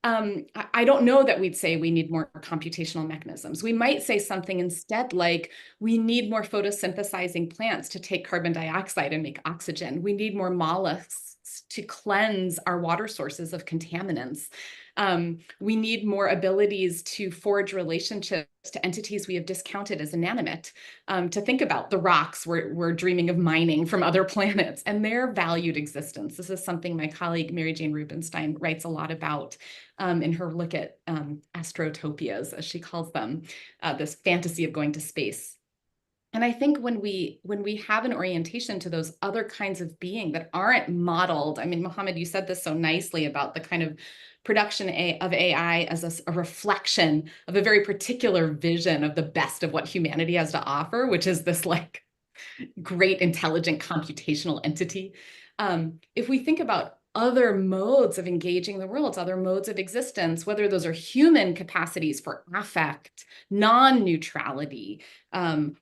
I don't know that we'd say we need more computational mechanisms. We might say something instead like, we need more photosynthesizing plants to take carbon dioxide and make oxygen. We need more mollusks to cleanse our water sources of contaminants. We need more abilities to forge relationships to entities we have discounted as inanimate, to think about the rocks we're dreaming of mining from other planets and their valued existence. This is something my colleague Mary Jane Rubenstein writes a lot about in her look at astrotopias, as she calls them, this fantasy of going to space. And I think when we have an orientation to those other kinds of being that aren't modeled, I mean, Mohammed, you said this so nicely about the kind of production of AI as a reflection of a very particular vision of the best of what humanity has to offer, which is this like great intelligent computational entity. If we think about other modes of engaging the world, other modes of existence, whether those are human capacities for affect, non-neutrality,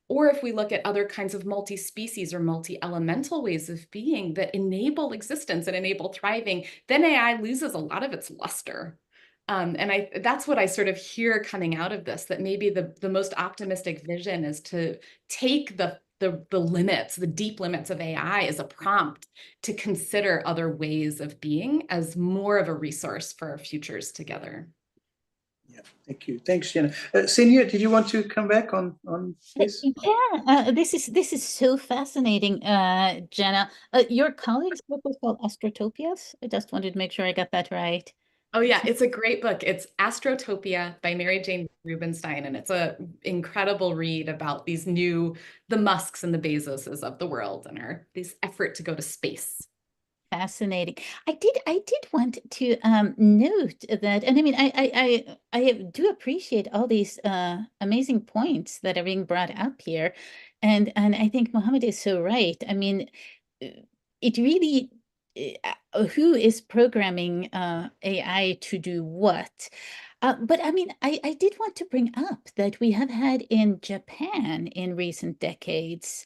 or if we look at other kinds of multi-species or multi-elemental ways of being that enable existence and enable thriving, then AI loses a lot of its luster. And that's what I sort of hear coming out of this, that maybe the most optimistic vision is to take the limits, the deep limits of AI as a prompt to consider other ways of being as more of a resource for our futures together. Yeah, thank you. Thanks, Jenna. Signe, did you want to come back on this? Yeah, this is so fascinating, Jenna. Your colleague's book was called Astrotopias. I just wanted to make sure I got that right. Oh yeah, it's a great book. It's Astrotopia by Mary Jane Rubenstein, and it's an incredible read about the Musks and the Bezoses of the world and this effort to go to space. Fascinating. I did want to note that, and I mean, I do appreciate all these amazing points that are being brought up here, and I think Mohammed is so right. I mean, it really. Who is programming AI to do what? But I mean, I did want to bring up that we have had in Japan in recent decades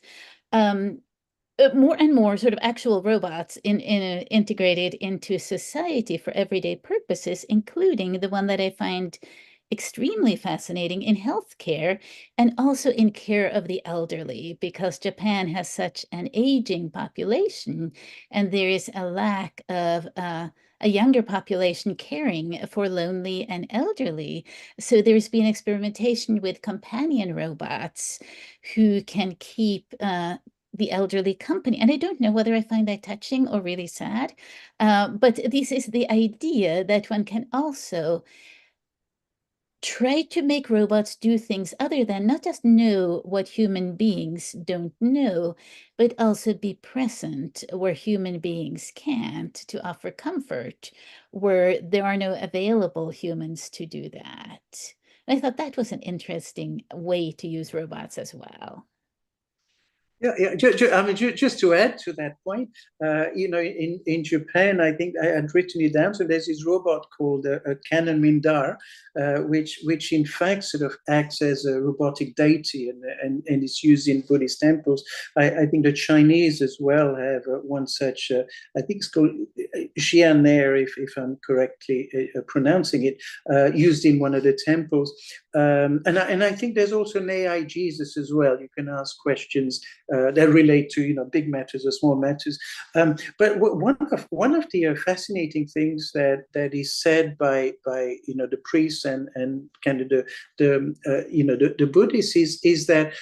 more and more sort of actual robots integrated into society for everyday purposes, including the one that I find extremely fascinating in healthcare and also in care of the elderly, because Japan has such an aging population and there is a lack of a younger population caring for lonely and elderly. So there's been experimentation with companion robots who can keep the elderly company. And I don't know whether I find that touching or really sad, but this is the idea that one can also try to make robots do things other than not just know what human beings don't know, but also be present where human beings can't, to offer comfort where there are no available humans to do that. And I thought that was an interesting way to use robots as well. Yeah. I mean, just to add to that point, in Japan, I think I had written it down. So there's this robot called a Canon Mindar, which in fact sort of acts as a robotic deity, and it's used in Buddhist temples. I think the Chinese as well have one such. I think it's called Xianer, if I'm correctly pronouncing it, used in one of the temples. And I think there's also an AI Jesus as well. You can ask questions that relate to big matters or small matters. But one of the fascinating things that is said by the priests and kind of the Buddhists is that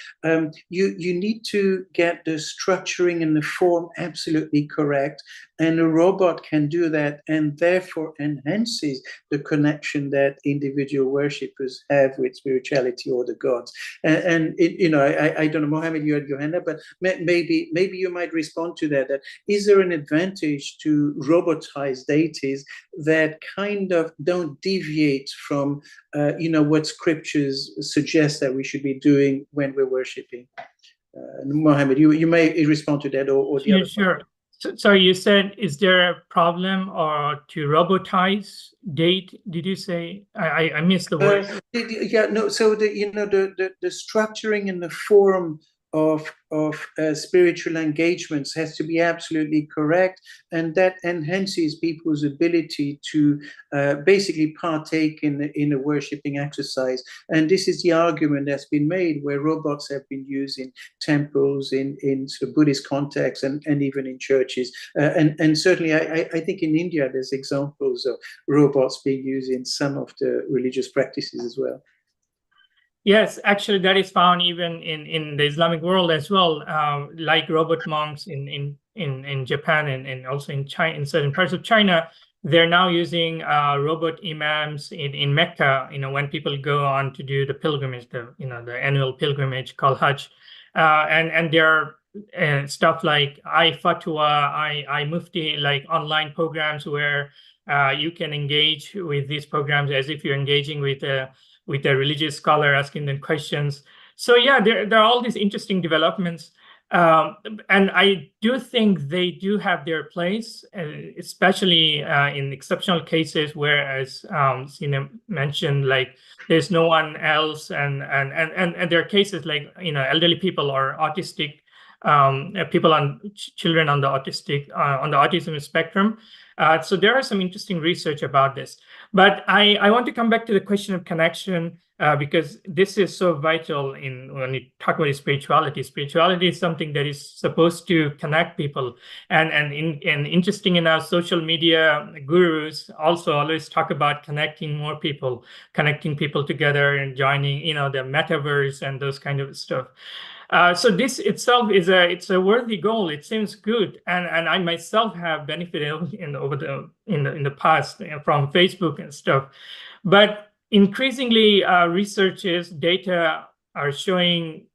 you need to get the structuring and the form absolutely correct, and a robot can do that, and therefore enhances the connection that individual worshippers have with spirituality or the gods. And I don't know, Mohammed, you had your hand up, but maybe you might respond to that. That is there an advantage to robotized deities that kind of don't deviate from what scriptures suggest that we should be doing when we're worshiping? Mohammed, you may respond to that, or the other. Sure. So you said, is there a problem or to robotize date? Did you say? I missed the word. Yeah, no. So the structuring and the form of spiritual engagements has to be absolutely correct, and that enhances people's ability to basically partake in a worshipping exercise. And this is the argument that's been made, where robots have been used in temples, in sort of Buddhist contexts, and even in churches. And certainly, I think in India there's examples of robots being used in some of the religious practices as well. Yes, actually, that is found even in the Islamic world as well, like robot monks in Japan and also in China, in certain parts of China. They're now using robot imams in Mecca. When people go on to do the pilgrimage, the annual pilgrimage called Hajj, and there are stuff like iFatwa, iMufti, like online programs where you can engage with these programs as if you're engaging with a religious scholar, asking them questions. So yeah, there are all these interesting developments. And I do think they do have their place, especially in exceptional cases where, as Signe mentioned, like there's no one else, and there are cases like elderly people or autistic people, children on the autism spectrum. So there are some interesting research about this. But I want to come back to the question of connection, because this is so vital when you talk about spirituality. Spirituality is something that is supposed to connect people. And interesting enough, social media gurus also always talk about connecting more people, connecting people together and joining, the metaverse and those kind of stuff. So this itself is a worthy goal. It seems good, and I myself have benefited in the past from Facebook and stuff. But increasingly, researchers, data are showing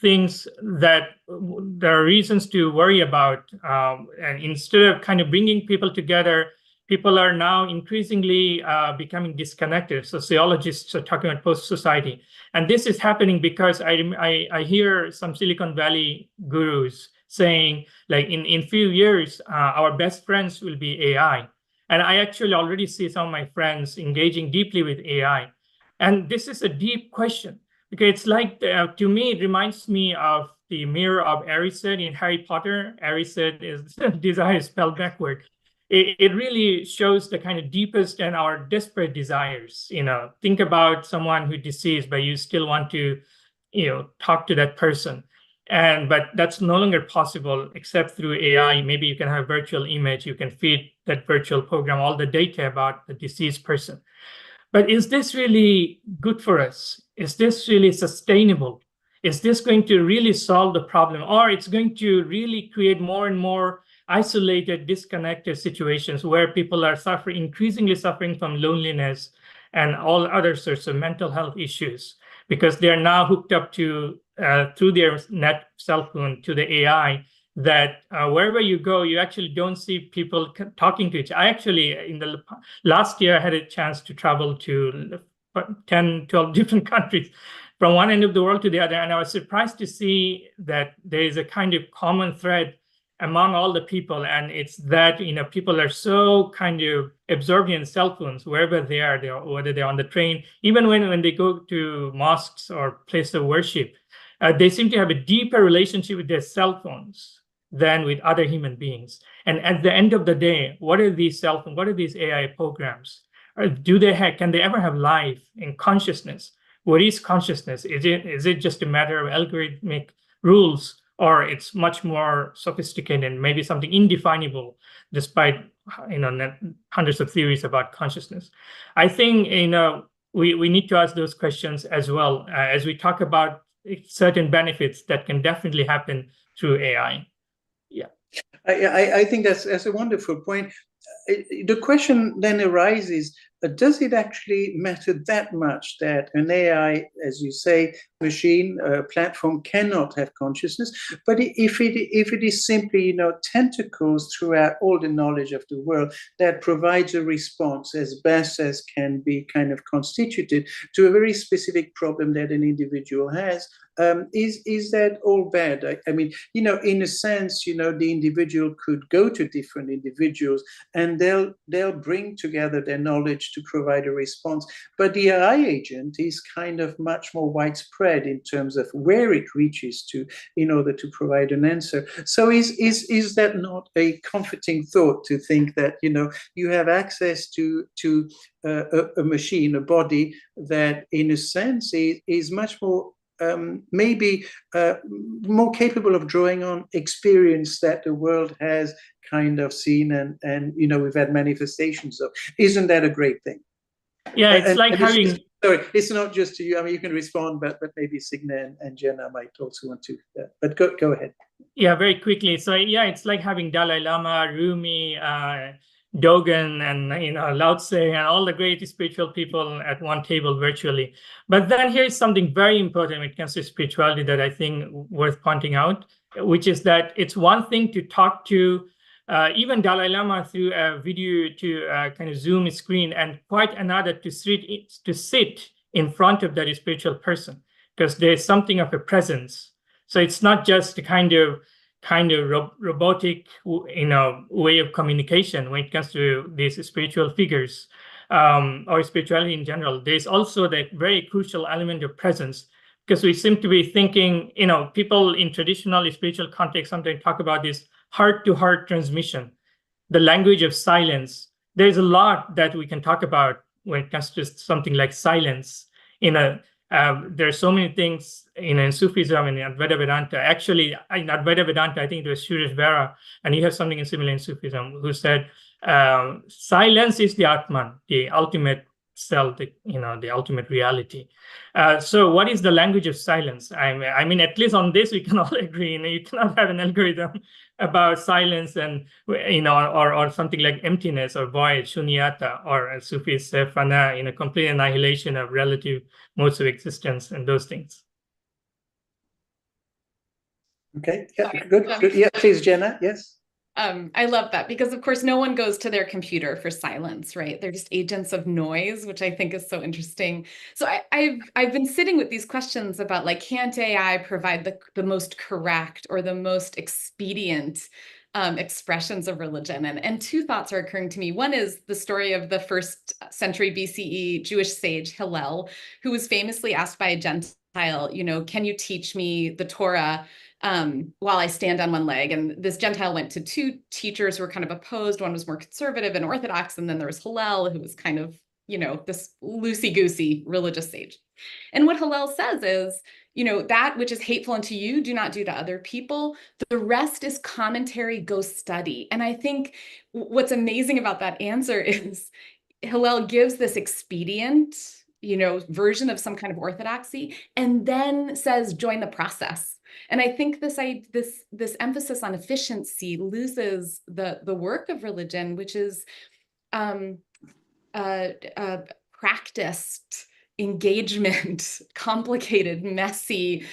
things that there are reasons to worry about. And instead of kind of bringing people together, people are now increasingly becoming disconnected. Sociologists are talking about post-society. And this is happening because I hear some Silicon Valley gurus saying, like, in few years, our best friends will be AI. And I actually already see some of my friends engaging deeply with AI. And this is a deep question, because it's like, to me, it reminds me of the mirror of Erised in Harry Potter. Erised is desire spelled backward. It really shows the kind of deepest and our desperate desires. Think about someone who's deceased, but you still want to, talk to that person. But that's no longer possible except through AI. Maybe you can have a virtual image. You can feed that virtual program all the data about the deceased person. But is this really good for us? Is this really sustainable? Is this going to really solve the problem? Or it's going to really create more and more isolated, disconnected situations where people are increasingly suffering from loneliness and all other sorts of mental health issues, because they are now hooked up to through their net cell phone to the AI, that wherever you go, you actually don't see people talking to each other. I actually, in the last year, I had a chance to travel to 10, 12 different countries from one end of the world to the other. And I was surprised to see that there is a kind of common thread among all the people. And it's that, people are so kind of absorbed in cell phones wherever they are, whether they're on the train, even when they go to mosques or place of worship, they seem to have a deeper relationship with their cell phones than with other human beings. And at the end of the day, what are these cell phones? What are these AI programs? Can they ever have life and consciousness? What is consciousness? Is it just a matter of algorithmic rules, or it's much more sophisticated and maybe something indefinable, despite hundreds of theories about consciousness? I think we need to ask those questions as well as we talk about certain benefits that can definitely happen through AI. Yeah, I think that's a wonderful point. The question then arises, does it actually matter that much that an AI, as you say, machine platform cannot have consciousness? But if it is simply, tentacles throughout all the knowledge of the world that provides a response as best as can be kind of constituted to a very specific problem that an individual has, Is that all bad? I mean, you know, in a sense, you know, the individual could go to different individuals and they'll bring together their knowledge to provide a response. But the AI agent is kind of much more widespread in terms of where it reaches to in order to provide an answer. So is that not a comforting thought to think that, you know, you have access to a machine, a body that in a sense is much more maybe more capable of drawing on experience that the world has kind of seen and you know, we've had manifestations of. Isn't that a great thing? Yeah, it's like having... Sorry, it's not just to you. I mean, you can respond, but maybe Signe and Jenna might also want to. But go ahead. Yeah, very quickly. So yeah, it's like having Dalai Lama, Rumi, Dogen, and you know, Lao Tse, and all the great spiritual people at one table virtually. But then here's something very important when it comes to spirituality that I think worth pointing out, which is that it's one thing to talk to even Dalai Lama through a video to kind of Zoom screen, and quite another to sit in front of that spiritual person, because there's something of a presence. So it's not just a kind of robotic, you know, way of communication when it comes to these spiritual figures or spirituality in general. There's also the very crucial element of presence, because we seem to be thinking, you know, people in traditional spiritual context sometimes talk about this heart-to-heart transmission, the language of silence. There's a lot that we can talk about when it comes to something like silence. There are so many things in Sufism and in Advaita Vedanta. Actually, in Advaita Vedanta, I think it was Suresh Vera, and he has something similar in Sufism, who said, silence is the Atman, the ultimate self, the ultimate reality. So what is the language of silence? I mean, at least on this, we can all agree. You know, you cannot have an algorithm about silence and, you know, or something like emptiness or void, shunyata, or as Sufis say, fana, you know, complete annihilation of relative modes of existence and those things. Okay, yeah, good. Yeah, please, Jenna, yes. I love that, because of course no one goes to their computer for silence, right? They're just agents of noise, which I think is so interesting. So I've been sitting with these questions about, like, can't AI provide the most correct or the most expedient expressions of religion? And two thoughts are occurring to me. One is the story of the 1st century BCE Jewish sage Hillel, who was famously asked by a Gentile, you know, can you teach me the Torah while I stand on one leg? And this Gentile went to 2 teachers who were kind of opposed. One was more conservative and orthodox, and then there was Hillel, who was kind of, you know, this loosey-goosey religious sage. And what Hillel says is, you know, that which is hateful unto you, do not do to other people. The rest is commentary, go study. And I think what's amazing about that answer is Hillel gives this expedient, you know, version of some kind of orthodoxy, and then says, join the process. And I think this emphasis on efficiency loses the work of religion, which is practiced engagement, complicated, messy,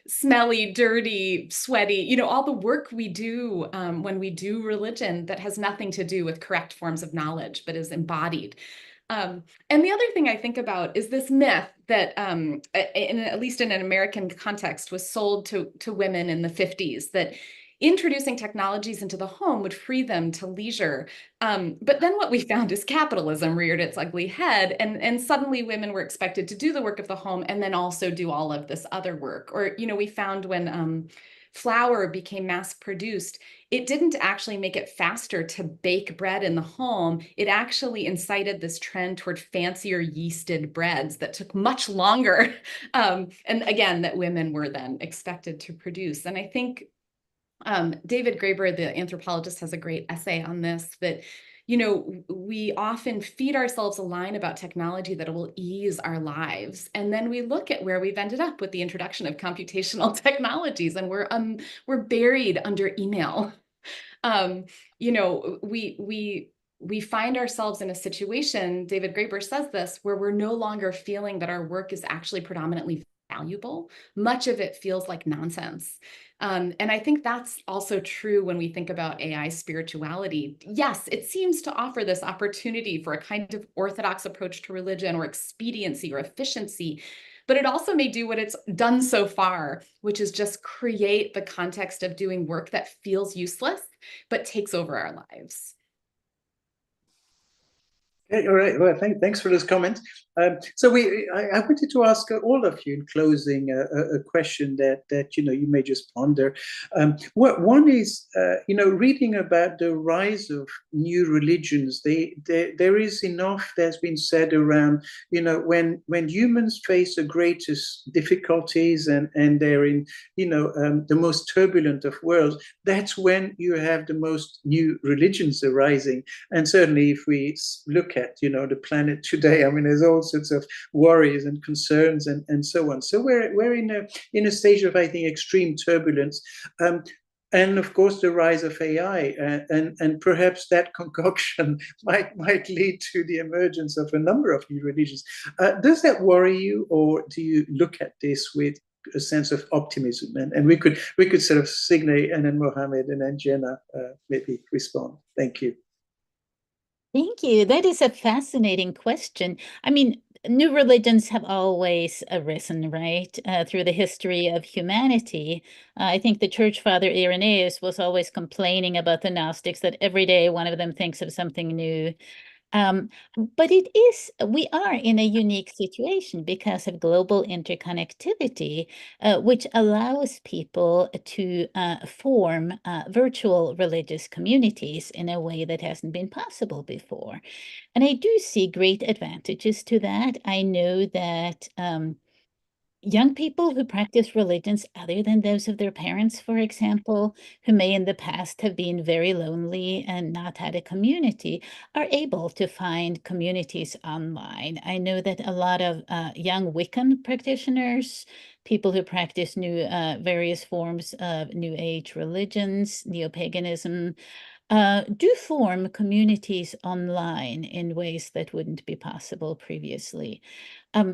smelly, dirty, sweaty, you know, all the work we do when we do religion that has nothing to do with correct forms of knowledge, but is embodied. And the other thing I think about is this myth that, at least in an American context, was sold to women in the 50s, that introducing technologies into the home would free them to leisure. But then what we found is capitalism reared its ugly head, and suddenly women were expected to do the work of the home and then also do all of this other work. Or, you know, we found when flour became mass produced, it didn't actually make it faster to bake bread in the home. It actually incited this trend toward fancier yeasted breads that took much longer. And again, that women were then expected to produce. And I think David Graeber, the anthropologist, has a great essay on this, that, you know, we often feed ourselves a line about technology that will ease our lives. And then we look at where we've ended up with the introduction of computational technologies, and we're buried under email. You know, we find ourselves in a situation, David Graeber says this, where we're no longer feeling that our work is actually predominantly valuable. Much of it feels like nonsense. And I think that's also true when we think about AI spirituality. Yes, it seems to offer this opportunity for a kind of orthodox approach to religion, or expediency or efficiency, but it also may do what it's done so far, which is just create the context of doing work that feels useless, but takes over our lives. Okay, all right. Well, thanks for those comments. So I wanted to ask all of you in closing a question that you may just ponder. One is reading about the rise of new religions. There is enough that's been said around when humans face the greatest difficulties and they're in the most turbulent of worlds. That's when you have the most new religions arising. And certainly, if we look at the planet today, I mean, there's all sorts of worries and concerns and so on. So we're in a stage of, I think, extreme turbulence. And of course, the rise of AI, and perhaps that concoction might lead to the emergence of a number of new religions. Does that worry you, or do you look at this with a sense of optimism? And we could sort of Signe and then Mohammed and then Jenna maybe respond. Thank you. Thank you. That is a fascinating question. I mean, new religions have always arisen, right, through the history of humanity. I think the church father Irenaeus was always complaining about the Gnostics, that every day one of them thinks of something new. But we are in a unique situation because of global interconnectivity, which allows people to form virtual religious communities in a way that hasn't been possible before. And I do see great advantages to that. I know that young people who practice religions other than those of their parents, for example, who may in the past have been very lonely and not had a community, are able to find communities online. I know that a lot of young Wiccan practitioners, people who practice various forms of New Age religions, neo-paganism, do form communities online in ways that wouldn't be possible previously.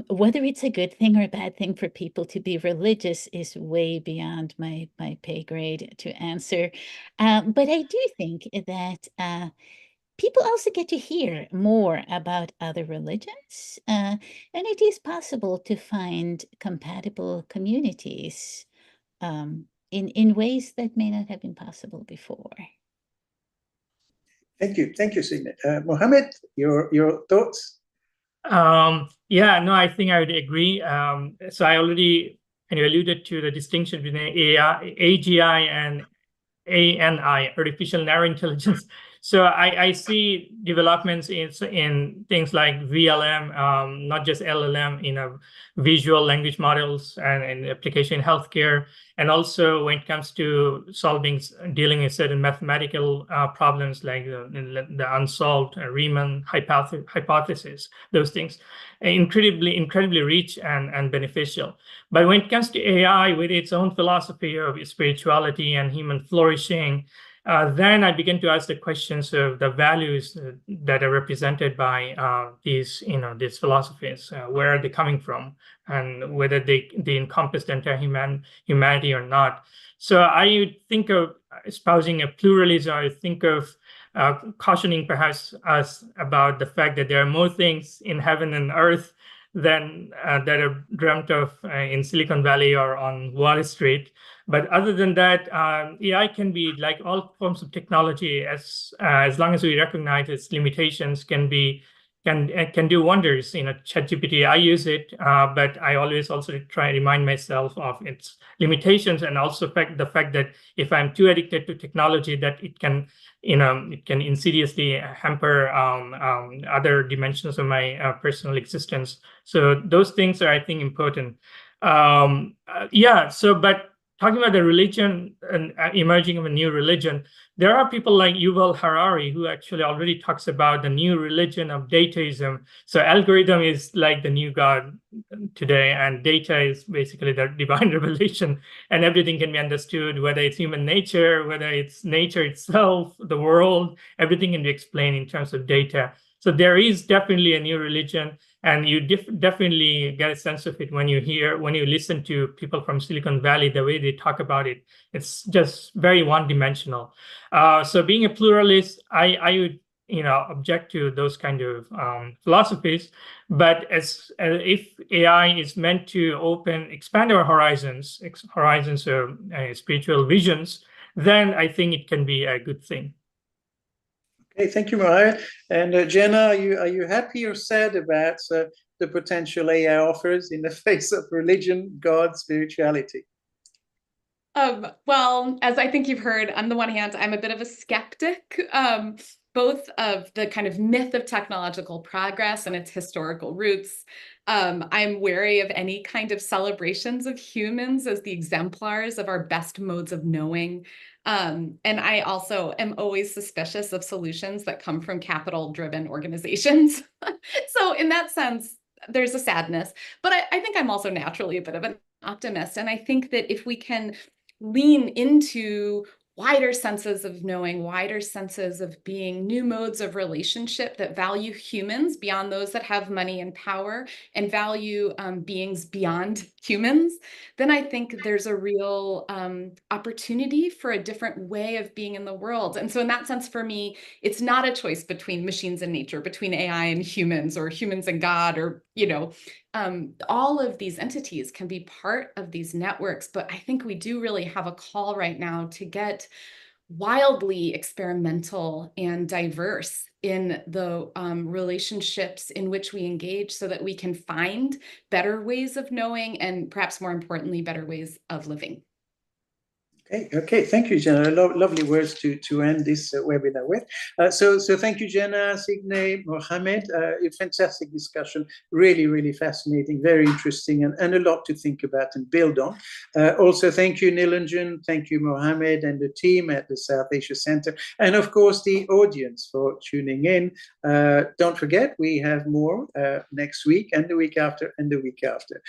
Whether it's a good thing or a bad thing for people to be religious is way beyond my pay grade to answer. But I do think that people also get to hear more about other religions, and it is possible to find compatible communities in ways that may not have been possible before. Thank you, Signe. Mohammed, your thoughts? Yeah, no, I think I would agree. So I already alluded to the distinction between AGI and ANI, artificial narrow intelligence. So I see developments in things like VLM, not just LLM, visual language models and application in healthcare, and also when it comes to dealing with certain mathematical problems like the unsolved Riemann hypothesis, those things, incredibly rich and beneficial. But when it comes to AI with its own philosophy of spirituality and human flourishing, then I begin to ask the questions of the values that are represented by these philosophies. Where are they coming from, and whether they encompass the entire humanity or not? So I would think of espousing a pluralism. I think of cautioning perhaps us about the fact that there are more things in heaven and earth than that are dreamt of in Silicon Valley or on Wall Street. But other than that, AI can be like all forms of technology, as long as we recognize its limitations, can do wonders. ChatGPT, I use it, but I always also try to remind myself of its limitations, and also the fact that if I'm too addicted to technology, that it can insidiously hamper other dimensions of my personal existence. So those things are, I think, important. But talking about the religion and emerging of a new religion, there are people like Yuval Harari who actually already talks about the new religion of dataism. So algorithm is like the new God today, and data is basically the divine revelation, and everything can be understood, whether it's human nature, whether it's nature itself, the world, everything can be explained in terms of data. So there is definitely a new religion, and you definitely get a sense of it when you listen to people from Silicon Valley, the way they talk about it. It's just very one-dimensional. So being a pluralist, I would object to those kind of philosophies. But if AI is meant to expand our horizons of spiritual visions, then I think it can be a good thing. Okay, thank you, Mohammed. And Jenna, are you happy or sad about the potential AI offers in the face of religion, God, spirituality? Well, as I think you've heard, on the one hand, I'm a bit of a skeptic, both of the kind of myth of technological progress and its historical roots. I'm wary of any kind of celebrations of humans as the exemplars of our best modes of knowing. And I also am always suspicious of solutions that come from capital-driven organizations. So in that sense, there's a sadness, but I think I'm also naturally a bit of an optimist. And I think that if we can lean into wider senses of knowing, wider senses of being, new modes of relationship that value humans beyond those that have money and power, and value beings beyond humans, then I think there's a real opportunity for a different way of being in the world. And so in that sense, for me, it's not a choice between machines and nature, between AI and humans, or humans and God, or, all of these entities can be part of these networks. But I think we do really have a call right now to get wildly experimental and diverse in the relationships in which we engage, so that we can find better ways of knowing, and perhaps more importantly, better ways of living. Okay, thank you, Jenna. Lovely words to end this webinar with. So thank you, Jenna, Signe, Mohammed. A fantastic discussion, really fascinating, very interesting, and a lot to think about and build on. Also, thank you, Nilanjan, thank you, Mohammed, and the team at the South Asia Center, and of course the audience for tuning in. Don't forget, we have more next week, and the week after, and the week after.